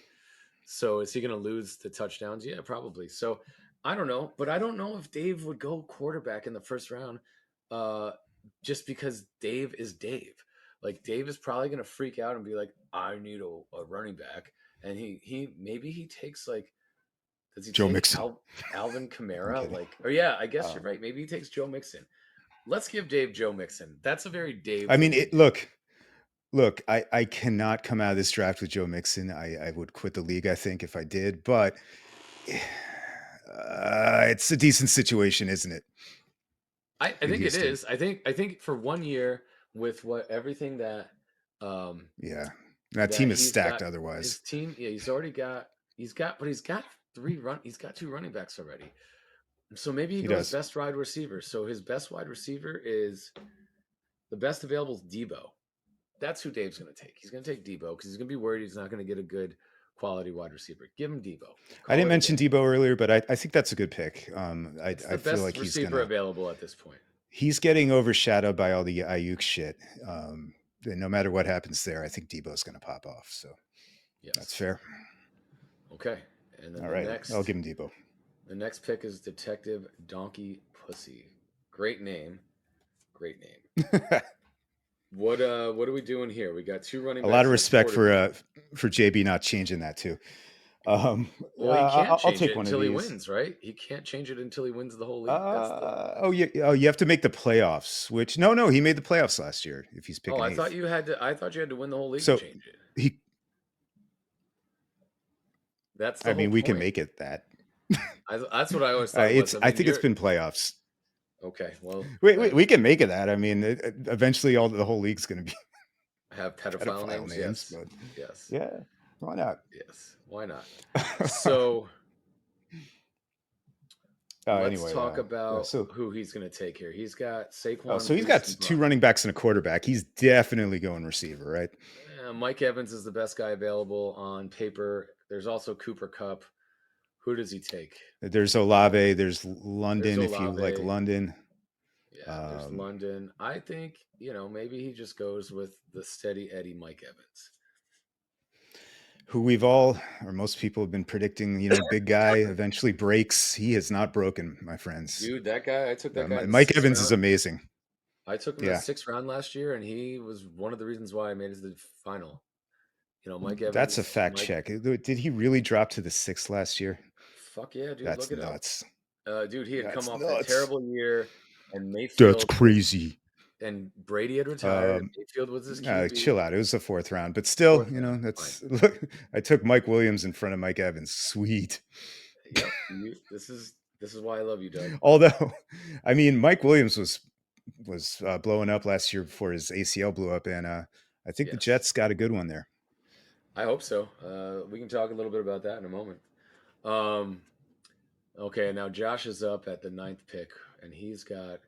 So is he going to lose the touchdowns? Yeah, probably. So I don't know, but I don't know if Dave would go quarterback in the first round, uh, just because Dave is Dave. Like Dave is probably going to freak out and be like, "I need a running back," and he maybe he takes like. Does he Joe take Mixon. Alvin I'm Kamara? kidding. Like, or yeah, I guess you're right. Maybe he takes Joe Mixon. Let's give Dave Joe Mixon. That's a very Dave I mean, thing to do. look, I cannot come out of this draft with Joe Mixon. I would quit the league, I think, if I did, but it's a decent situation, isn't it? I In think it Houston. is. I think for 1 year with everything that Yeah. That that team is he's stacked got otherwise. his team. Yeah, he's got 3 run. He's got 2 running backs already. So maybe he He goes does. best wide receiver. So his best wide receiver is the best available is Debo. That's who Dave's going to take. He's going to take Debo because he's going to be worried he's not going to get a good quality wide receiver. Give him Debo. I Call didn't it a mention day. Debo earlier, but I think that's a good pick. It's I the feel best like he's receiver gonna available at this point. he's getting overshadowed by all the Ayuk shit. And no matter what happens there, I think Debo's gonna pop off. So that's Yes. fair. Okay. And then All the right, I'll next give him Debo. the next pick is Detective Donkey Pussy. Great name. Great name. What are we doing here? We got 2 running A lot backs of and a respect quarterback. for JB not changing that too. Um, Well, he can't I'll change take it one of until he these. wins, right? He can't change it until he wins the whole league. That's the Oh yeah, you have to make the playoffs. Which no, he made the playoffs last year. If he's Oh, picking eighth, I thought you had to win the whole league to so change it. he. That's the I whole mean, we can point. make it that. That's what I always thought it was. It's. I I mean, think it's been playoffs. okay. Well, We can make it that. I mean, eventually, the whole league's going to be have pedophile pedophile names. names, Yes. but Yes. yeah, why not? Yes. Why not? So let's Anyway, talk yeah. about who he's going to take here. He's got Saquon, So he's got Goose, and 2 Brock. running backs and a quarterback. He's definitely going receiver, right? Mike Evans is the best guy available on paper. There's also Cooper Cup. Who does he take? There's Olave. There's There's London. If you like Olave. London, Yeah, there's London. I think, maybe he just goes with the steady Eddie Mike Evans. who we've all or most people have been predicting, big guy eventually breaks. He has not broken, my friends. Dude, that guy, I took that guy in the Mike 6th Evans is round. amazing. I took him in the 6th round last year, and he was one of the reasons why I made it to the final. Mike Evans. That's a fact check. Did he really drop to the 6th last year? Fuck yeah, dude. That's Look it nuts. up. Dude, he had come That's off that nuts. terrible year, and That's Mayfield crazy. and Brady had retired, and Mayfield was his QB. Chill out. It was the 4th round, but still, 4th round. that's look. I took Mike Williams in front of Mike Evans. Sweet. Yep. This is why I love you, Doug. Although, I mean, Mike Williams was blowing up last year before his ACL blew up, and I think the Yes. Jets got a good one there. I hope so. We can talk a little bit about that in a moment. Okay, now Josh is up at the 9th pick, and he's got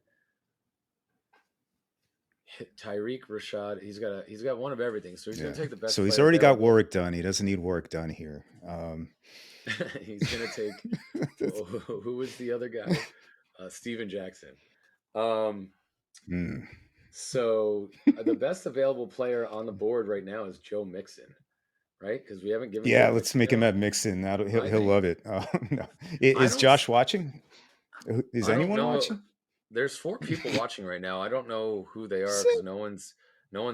Tyreek Rashad. He's got one of everything, so he's going to take the best. So he's player already got available. Warwick done. He doesn't need Warwick done here. He's going to take who was the other guy? Steven Jackson. So the best available player on the board right now is Joe Mixon, right? Because we haven't given. Yeah, Joe let's Mixon make him out. at Mixon. He'll love it. No. Is don't Josh watching? Is I don't anyone know. watching? There's 4 people watching right now. I don't know who they are because no one's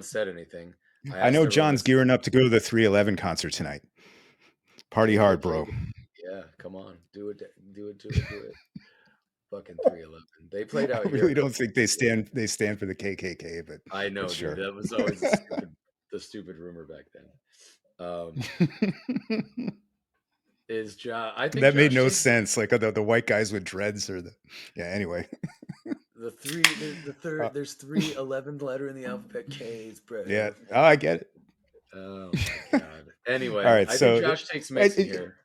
said anything. I know asked everyone John's gearing up to go to the 311 concert tonight. Party They hard, play. bro. Yeah, come on, do it. Fucking 311. They played out I here. really don't think they stand for the KKK, but I know, sure. dude. That was always the stupid rumor back then. Is Josh? I think that made Josh no takes sense. Like the white guys with dreads or the anyway. the third. There's 11th letter in the alphabet, K's, bro. Yeah. Oh, I get it. Oh my god. Anyway, All right. I think So, Josh takes Mixon here.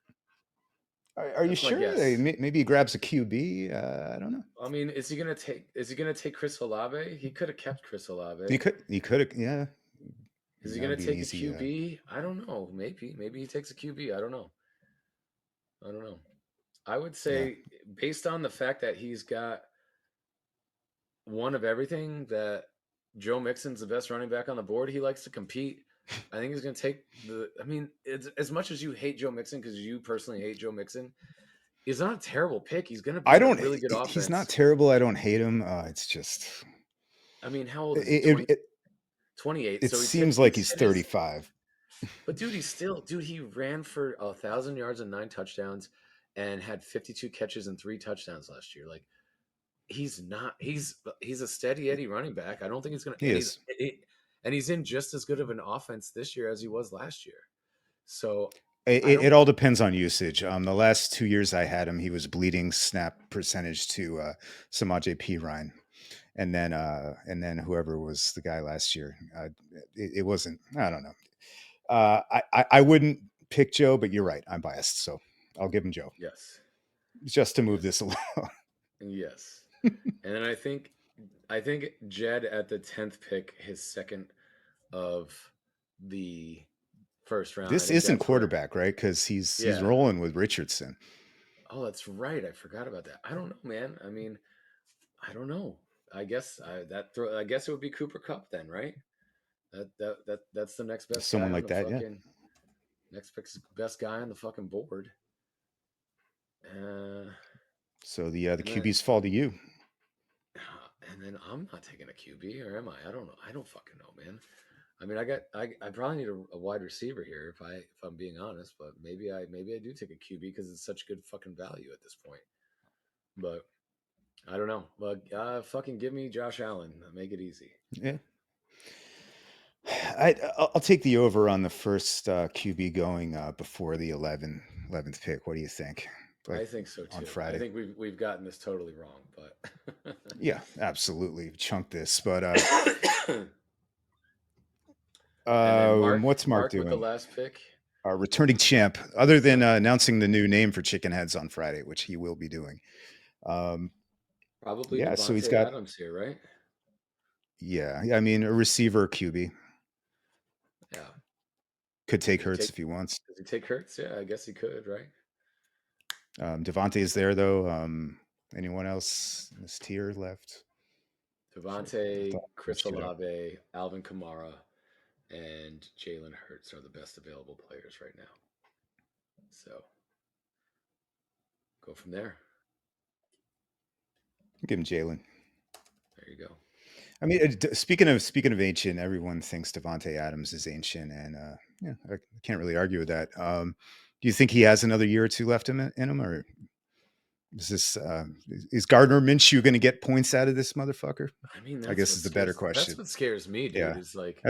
are you That's my sure? guess. Maybe he grabs a QB. I don't know. I mean, is he gonna take Chris Olave? He could have kept Chris Olave. He could have. Yeah. Is he That gonna would be an take a easy. QB? I don't know. Maybe he takes a QB. I don't know. I would Yeah. say based on the fact that he's got one of everything, that Joe Mixon's the best running back on the board. He likes to compete. I think he's going to take the. I mean, it's, as much as you hate Joe Mixon because you personally hate Joe Mixon, he's not a terrible pick. He's going to be I in a don't. really good He's not offense. terrible. I don't hate him. It's just. I mean, how old is he? It, it 28. it So seems like he's hit his. 35. But dude, he ran for 1,000 yards and 9 touchdowns, and had 52 catches and 3 touchdowns last year. Like, he's not. He's a steady Eddie running back. I don't think he's gonna. He is. And he's in just as good of an offense this year as he was last year. So It all depends on usage. The last 2 years I had him, he was bleeding snap percentage to Samaje Perine, and then whoever was the guy last year, it wasn't. I don't know. I wouldn't pick Joe, but you're right. I'm biased, so I'll give him Joe yes, just to move yes, this along. yes. And then I think Jed at the 10th pick, his second of the first round. I This think isn't that's where. quarterback, right? Because he's Yeah. rolling with Richardson. Oh, that's right. I forgot about that. I don't know, man. I mean, I don't know. I guess I guess it would be Cooper Cup then, right? That's the next best guy Someone on like the that, yeah. fucking best guy on the fucking board. So the and then, QBs fall to you. and then I'm not taking a QB, or am I? I don't know. I don't fucking know, man. I mean, I probably need a wide receiver here if I'm being honest, but maybe I do take a QB because it's such good fucking value at this point. But I don't know. But fucking give me Josh Allen. Make it easy. Yeah. I'll take the over on the first QB going before the 11th pick. What do you think? Like, I think so too. On Friday. I think we've gotten this totally wrong, but yeah, absolutely chunk this. But and then what's Mark doing? With the last pick, returning champ. Other than announcing the new name for Chicken Heads on Friday, which he will be doing. probably yeah, Devontae so he's got Adams here, right? Yeah, I mean a receiver QB. Yeah, could take Hurts if he wants. Does he take Hurts? Yeah, I guess he could, right? Devontae is there though. Anyone else in this tier left? Devontae, Chris Olave, Alvin Kamara, and Jalen Hurts are the best available players right now. So go from there. Give him Jalen. There you go. I mean, speaking of ancient, everyone thinks Devontae Adams is ancient, and yeah, I can't really argue with that. Do you think he has another year or two left in him, or is Gardner Minshew going to get points out of this motherfucker? I mean, I guess is the better question. That's what scares me, dude. Yeah, is like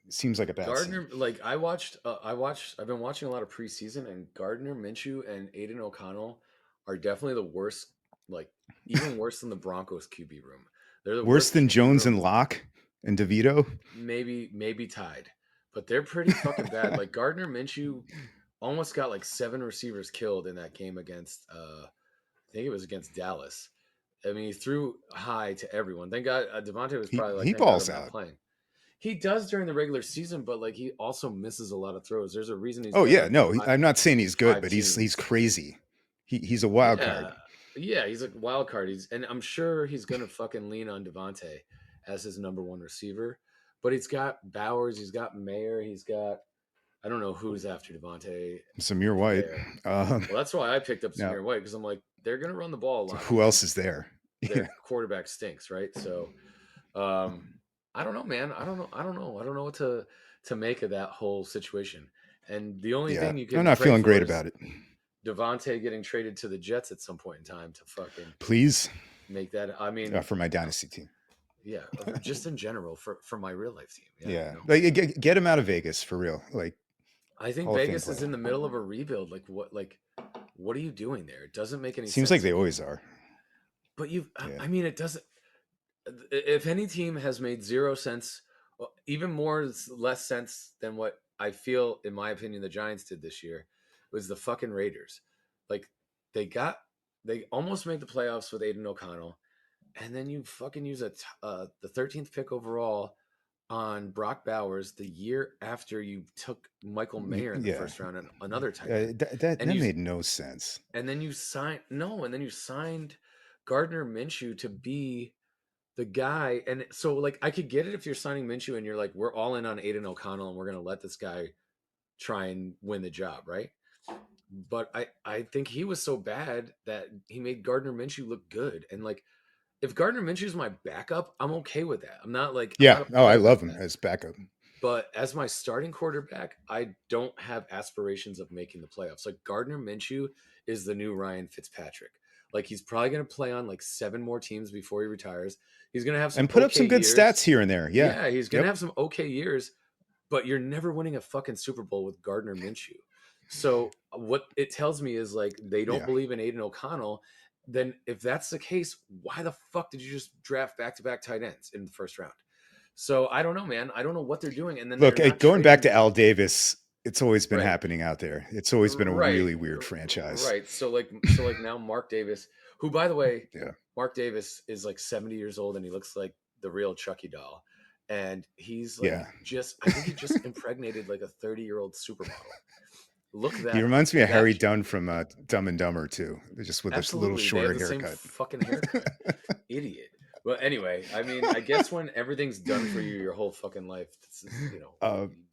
seems like a bad Gardner. scene. Like I've been watching a lot of preseason, and Gardner Minshew and Aiden O'Connell are definitely the worst. Like even worse than the Broncos QB room. They're the worse than QB Jones room. And Locke and DeVito. Maybe tied, but they're pretty fucking bad. Like Gardner Minshew almost got like 7 receivers killed in that game against. I think it was against Dallas. I mean, he threw high to everyone. Thank God Devontae was probably like, he thank God balls I'm out. not playing. He does during the regular season, but like he also misses a lot of throws. There's a reason he's. Oh yeah, no, I'm not saying he's good, but teams. he's crazy. He's a wild card. Yeah, he's a wild card. And I'm sure he's gonna fucking lean on Devontae as his number 1 receiver. But he's got Bowers, he's got Mayer, he's got I don't know who's after Devontae. Zamir White. Well, that's why I picked up Zamir White because I'm like they're gonna run the ball a lot. So who else is there? Their quarterback stinks, right? So, I don't know, man. I don't know what to make of that whole situation. And the only thing you can I'm not feeling great about it. Devontae getting traded to the Jets at some point in time to fucking please make that. I mean, for my dynasty team. Yeah, just in general for my real life team. Yeah. Like, get him out of Vegas for real. Like, I think Vegas is in the middle of a rebuild. Like what are you doing there? It doesn't make any sense. Seems like they always are. But I mean, it doesn't. if any team has made zero sense, even more less sense than what I feel, in my opinion, the Giants did this year, was the fucking Raiders. Like they got, they almost made the playoffs with Aiden O'Connell, and then you fucking use the 13th pick overall on Brock Bowers the year after you took Michael Mayer in the Yeah. first round and another tight end. That And you made no sense. and then you signed Gardner Minshew to be the guy. And so like I could get it if you're signing Minshew and you're like, we're all in on Aiden O'Connell and we're gonna let this guy try and win the job, right? But I think he was so bad that he made Gardner Minshew look good. And like if Gardner Minshew's my backup, I'm okay with that. I'm not Yeah. Oh, I upset love about him that. as backup. But as my starting quarterback, I don't have aspirations of making the playoffs. Like Gardner Minshew is the new Ryan Fitzpatrick. Like he's probably going to play on like 7 more teams before he retires. He's going to have some And put up okay some good years. stats here and there. Yeah. Yeah, he's going to Yep. have some okay years, but you're never winning a fucking Super Bowl with Gardner Minshew. So what it tells me is like they don't Yeah. believe in Aiden O'Connell. Then if that's the case, why the fuck did you just draft back-to-back tight ends in the first round? So I don't know, man. I don't know what they're doing. And then Look, they're not going back trading. to Al Davis, it's always been Right. happening out there. It's always been a Right. really weird franchise. Right. So like now Mark Davis, who by the way, Yeah. Mark Davis is like 70 years old and he looks like the real Chucky doll. And he's like Yeah. I think he just impregnated like a 30-year-old supermodel. Look He reminds me of that Harry Dunn from Dumb and Dumber too, just with a little absolutely. They have shorter the same haircut. fucking haircut. Idiot. Well, anyway, I mean, I guess when everything's done for you your whole fucking life,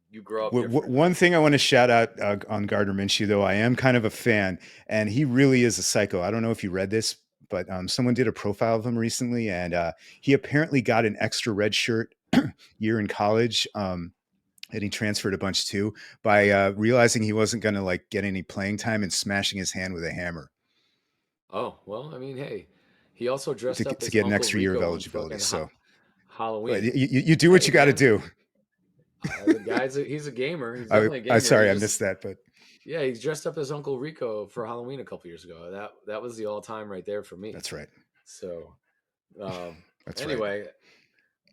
you grow up different. One thing I want to shout out on Gardner Minshew, though, I am kind of a fan, and he really is a psycho. I don't know if you read this, but someone did a profile of him recently, and he apparently got an extra red shirt year in college. And he transferred a bunch too by realizing he wasn't going to like get any playing time and smashing his hand with a hammer Oh, well, I mean, hey, he also dressed up to as get an Uncle extra year of Rico on eligibility. fucking So Halloween. you do what Hey, you got to man, do. he's a gamer. He's definitely a I gamer. sorry, I missed that, but Yeah, he's dressed up as Uncle Rico for Halloween a couple years ago. That was the all time right there for me. that's right. So, um, That's right. anyway,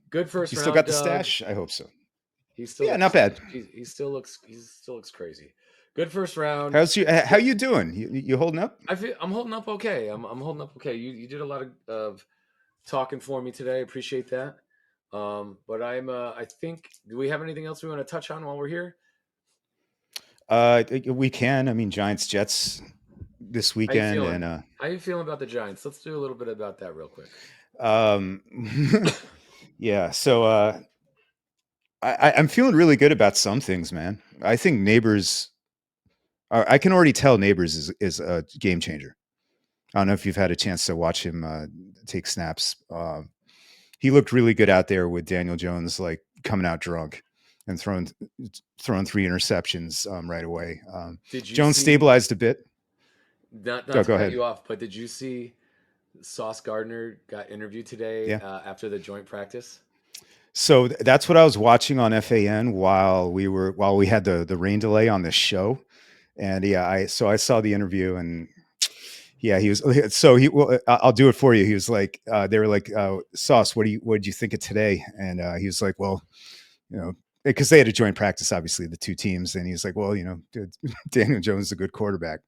good first You round, still got the Doug. stash? I hope so. He still Yeah, looks not bad. he still looks crazy. Good first round. How you doing? You holding up? I'm holding up okay. I'm holding up okay. You did a lot of talking for me today. Appreciate that. But I think, do we have anything else we want to touch on while we're here? We can. I mean, Giants Jets this How you weekend, feeling? and How you feeling about the Giants? Let's do a little bit about that real quick. um, yeah. So I'm feeling really good about some things, man. I think Neighbors. I can already tell Neighbors is a game changer. I don't know if you've had a chance to watch him take snaps. He looked really good out there with Daniel Jones, like coming out drunk and throwing 3 interceptions right away. Did you Jones see, stabilized a bit. not Go to cut ahead. you off, but did you see Sauce Gardner got interviewed today Yeah. after the joint practice? So that's what I was watching on FAN while we had the rain delay on this show, and yeah, I saw the interview, and yeah, he was so he. Well, I'll do it for you. He was like, they were like, Sauce, what did you think of today? And he was like, well, because they had a joint practice, obviously the two teams, and he's like, well, Daniel Jones is a good quarterback,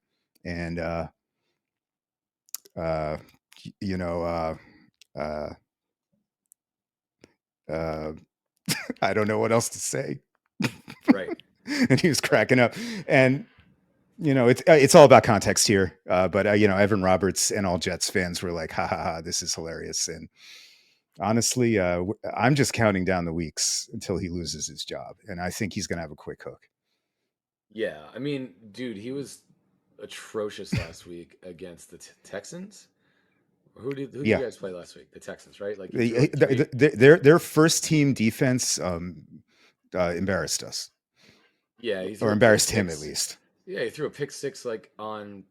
and uh, you know, uh, uh, I don't know what else to say. Right. And he was cracking up, and it's all about context here. But Evan Roberts and all Jets fans were like, ha ha ha, this is hilarious. And honestly, I'm just counting down the weeks until he loses his job, and I think he's going to have a quick hook. Yeah, I mean, dude, he was atrocious last week against the Texans. Who did you Yeah, guys play last week? The Texans, right? Like their first team defense embarrassed us, yeah, he threw or a pick embarrassed him at six. least. Yeah, he threw a pick six like on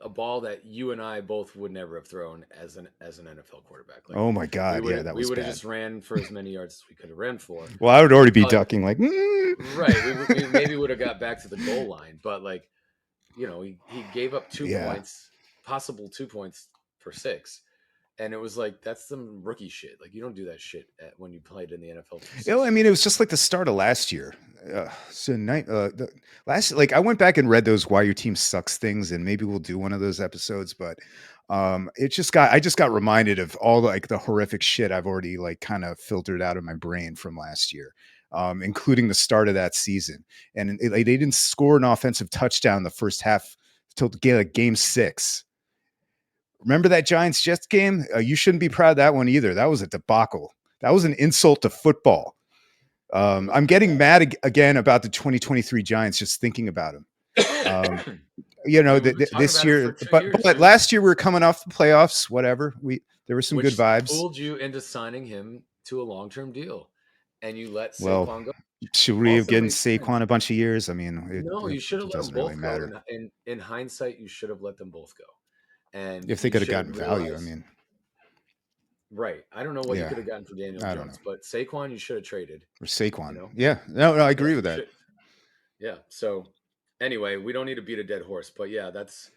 a ball that you and I both would never have thrown as an NFL quarterback. Like Oh my God, yeah, that we was would have bad. just ran for as many yards as we could have ran for. Well, I would already be But, ducking like, right. We maybe would have got back to the goal line, but like, he gave up 2 yeah, points, possible 2 points for 6. And it was like, that's some rookie shit. Like, you don't do that shit when you played in the NFL for 6 You know, I years. mean, it was just like the start of last year. Last, like, I went back and read those "Why Your Team Sucks" things, and maybe we'll do one of those episodes. But I just got reminded of all like the horrific shit I've already like kind of filtered out of my brain from last year, including the start of that season. And like, they didn't score an offensive touchdown the first half till like game 6. Remember that Giants Jets game? You shouldn't be proud of that one either. That was a debacle. That was an insult to football. I'm getting mad again about the 2023 Giants just thinking about them. You I know, mean, we've been talking this about it for year, 2 but years, dude. last year we were coming off the playoffs. Whatever, there were some good Which vibes. fooled you into signing him to a long-term deal, and you let Well, Saquon go. should we have Also given makes sense. Saquon a bunch of years? I mean, No, you should have it let them doesn't really both go. matter. In hindsight, you should have let them both go, and If they you could have should have gotten value, I realized. mean, Right. I don't know what you yeah, could have gotten for Daniel I don't Jones, know. but Saquon you should have traded. Or You Saquon, know. yeah, no, I Yeah, agree with you that. should. Yeah. So anyway, we don't need to beat a dead horse, but yeah, that's.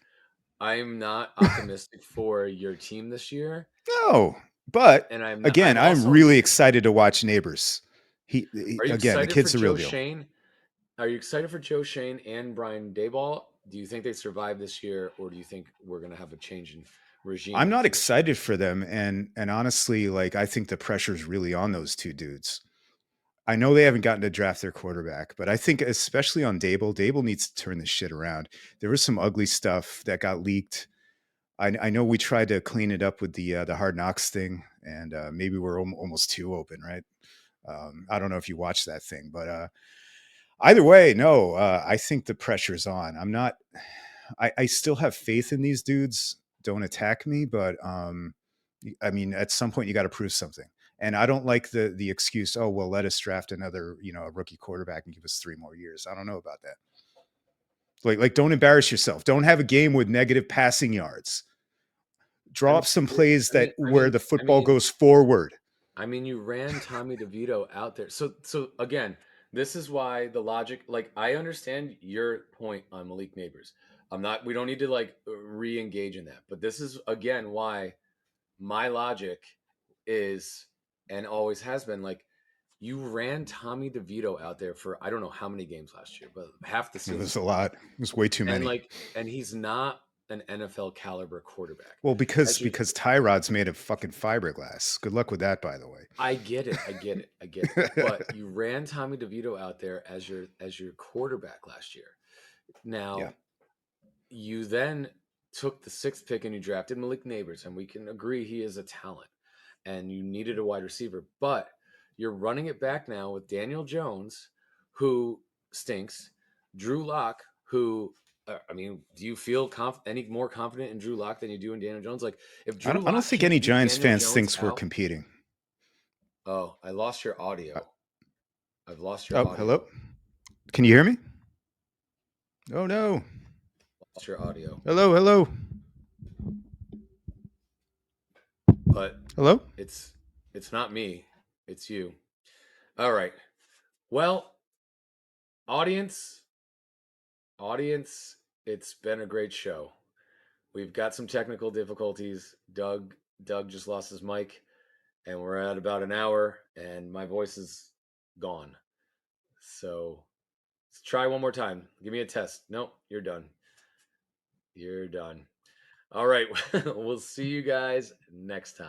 I'm not optimistic for your team this year, No, but and I'm not, again, I'm I'm also. really excited to watch Neighbors. Are you Again, the excited for kid's the real Joe deal. Shane? Are you excited for Joe Shane and Brian Dayball? Do you think they survive this year, or do you think we're going to have a change in regime I'm not after this year? excited for them, and honestly, like I think the pressure's really on those two dudes. I know they haven't gotten to draft their quarterback, but I think especially on Dable needs to turn this shit around. There was some ugly stuff that got leaked. I know we tried to clean it up with the Hard Knocks thing, and maybe we're almost too open, right? I don't know if you watched that thing, but either way, no, I think the pressure's on. I'm not. I still have faith in these dudes. Don't attack me, but I mean, at some point you got to prove something. And I don't like the excuse. Oh well, let us draft another, a rookie quarterback and give us 3 more years. I don't know about that. Like, don't embarrass yourself. Don't have a game with negative passing yards. I Draw mean, up some plays I mean, that I where mean, the I football mean, goes forward. I mean, you ran Tommy DeVito out there. So again, this is why the logic. Like, I understand your point on Malik Neighbors. I'm not. We don't need to like re-engage in that. But this is again why my logic is and always has been like you ran Tommy DeVito out there for I don't know how many games last year, but half the It season. was a lot. It was way too And many. he's not an NFL caliber quarterback. Well, As you because Tyrod's made of fucking fiberglass. Good luck with that, by the way. I get it. I get it. I get it. But you ran Tommy DeVito out there as your quarterback last year. Yeah. Now, you then took the 6th pick and you drafted Malik Neighbors, and we can agree he is a talent. And you needed a wide receiver, but you're running it back now with Daniel Jones, who stinks, Drew Lock, who I mean, do you feel any more confident in Drew Lock than you do in Daniel Jones? Like, if Drew I don't Lock think can't any beat Giants Daniel fans Jones thinks we're out, competing. oh, I lost your Uh, audio. I've lost your oh, hello. audio. Can you hear me? Oh no. Lost your audio. Hello, hello, But hello. it's not me. It's you. All right. Well, audience, audience, it's been a great show. We've got some technical difficulties. Doug just lost his mic, and we're at about an hour, and my voice is gone. So let's try one more time. Give me a test. Nope, you're done. You're done. All right. We'll see you guys next time.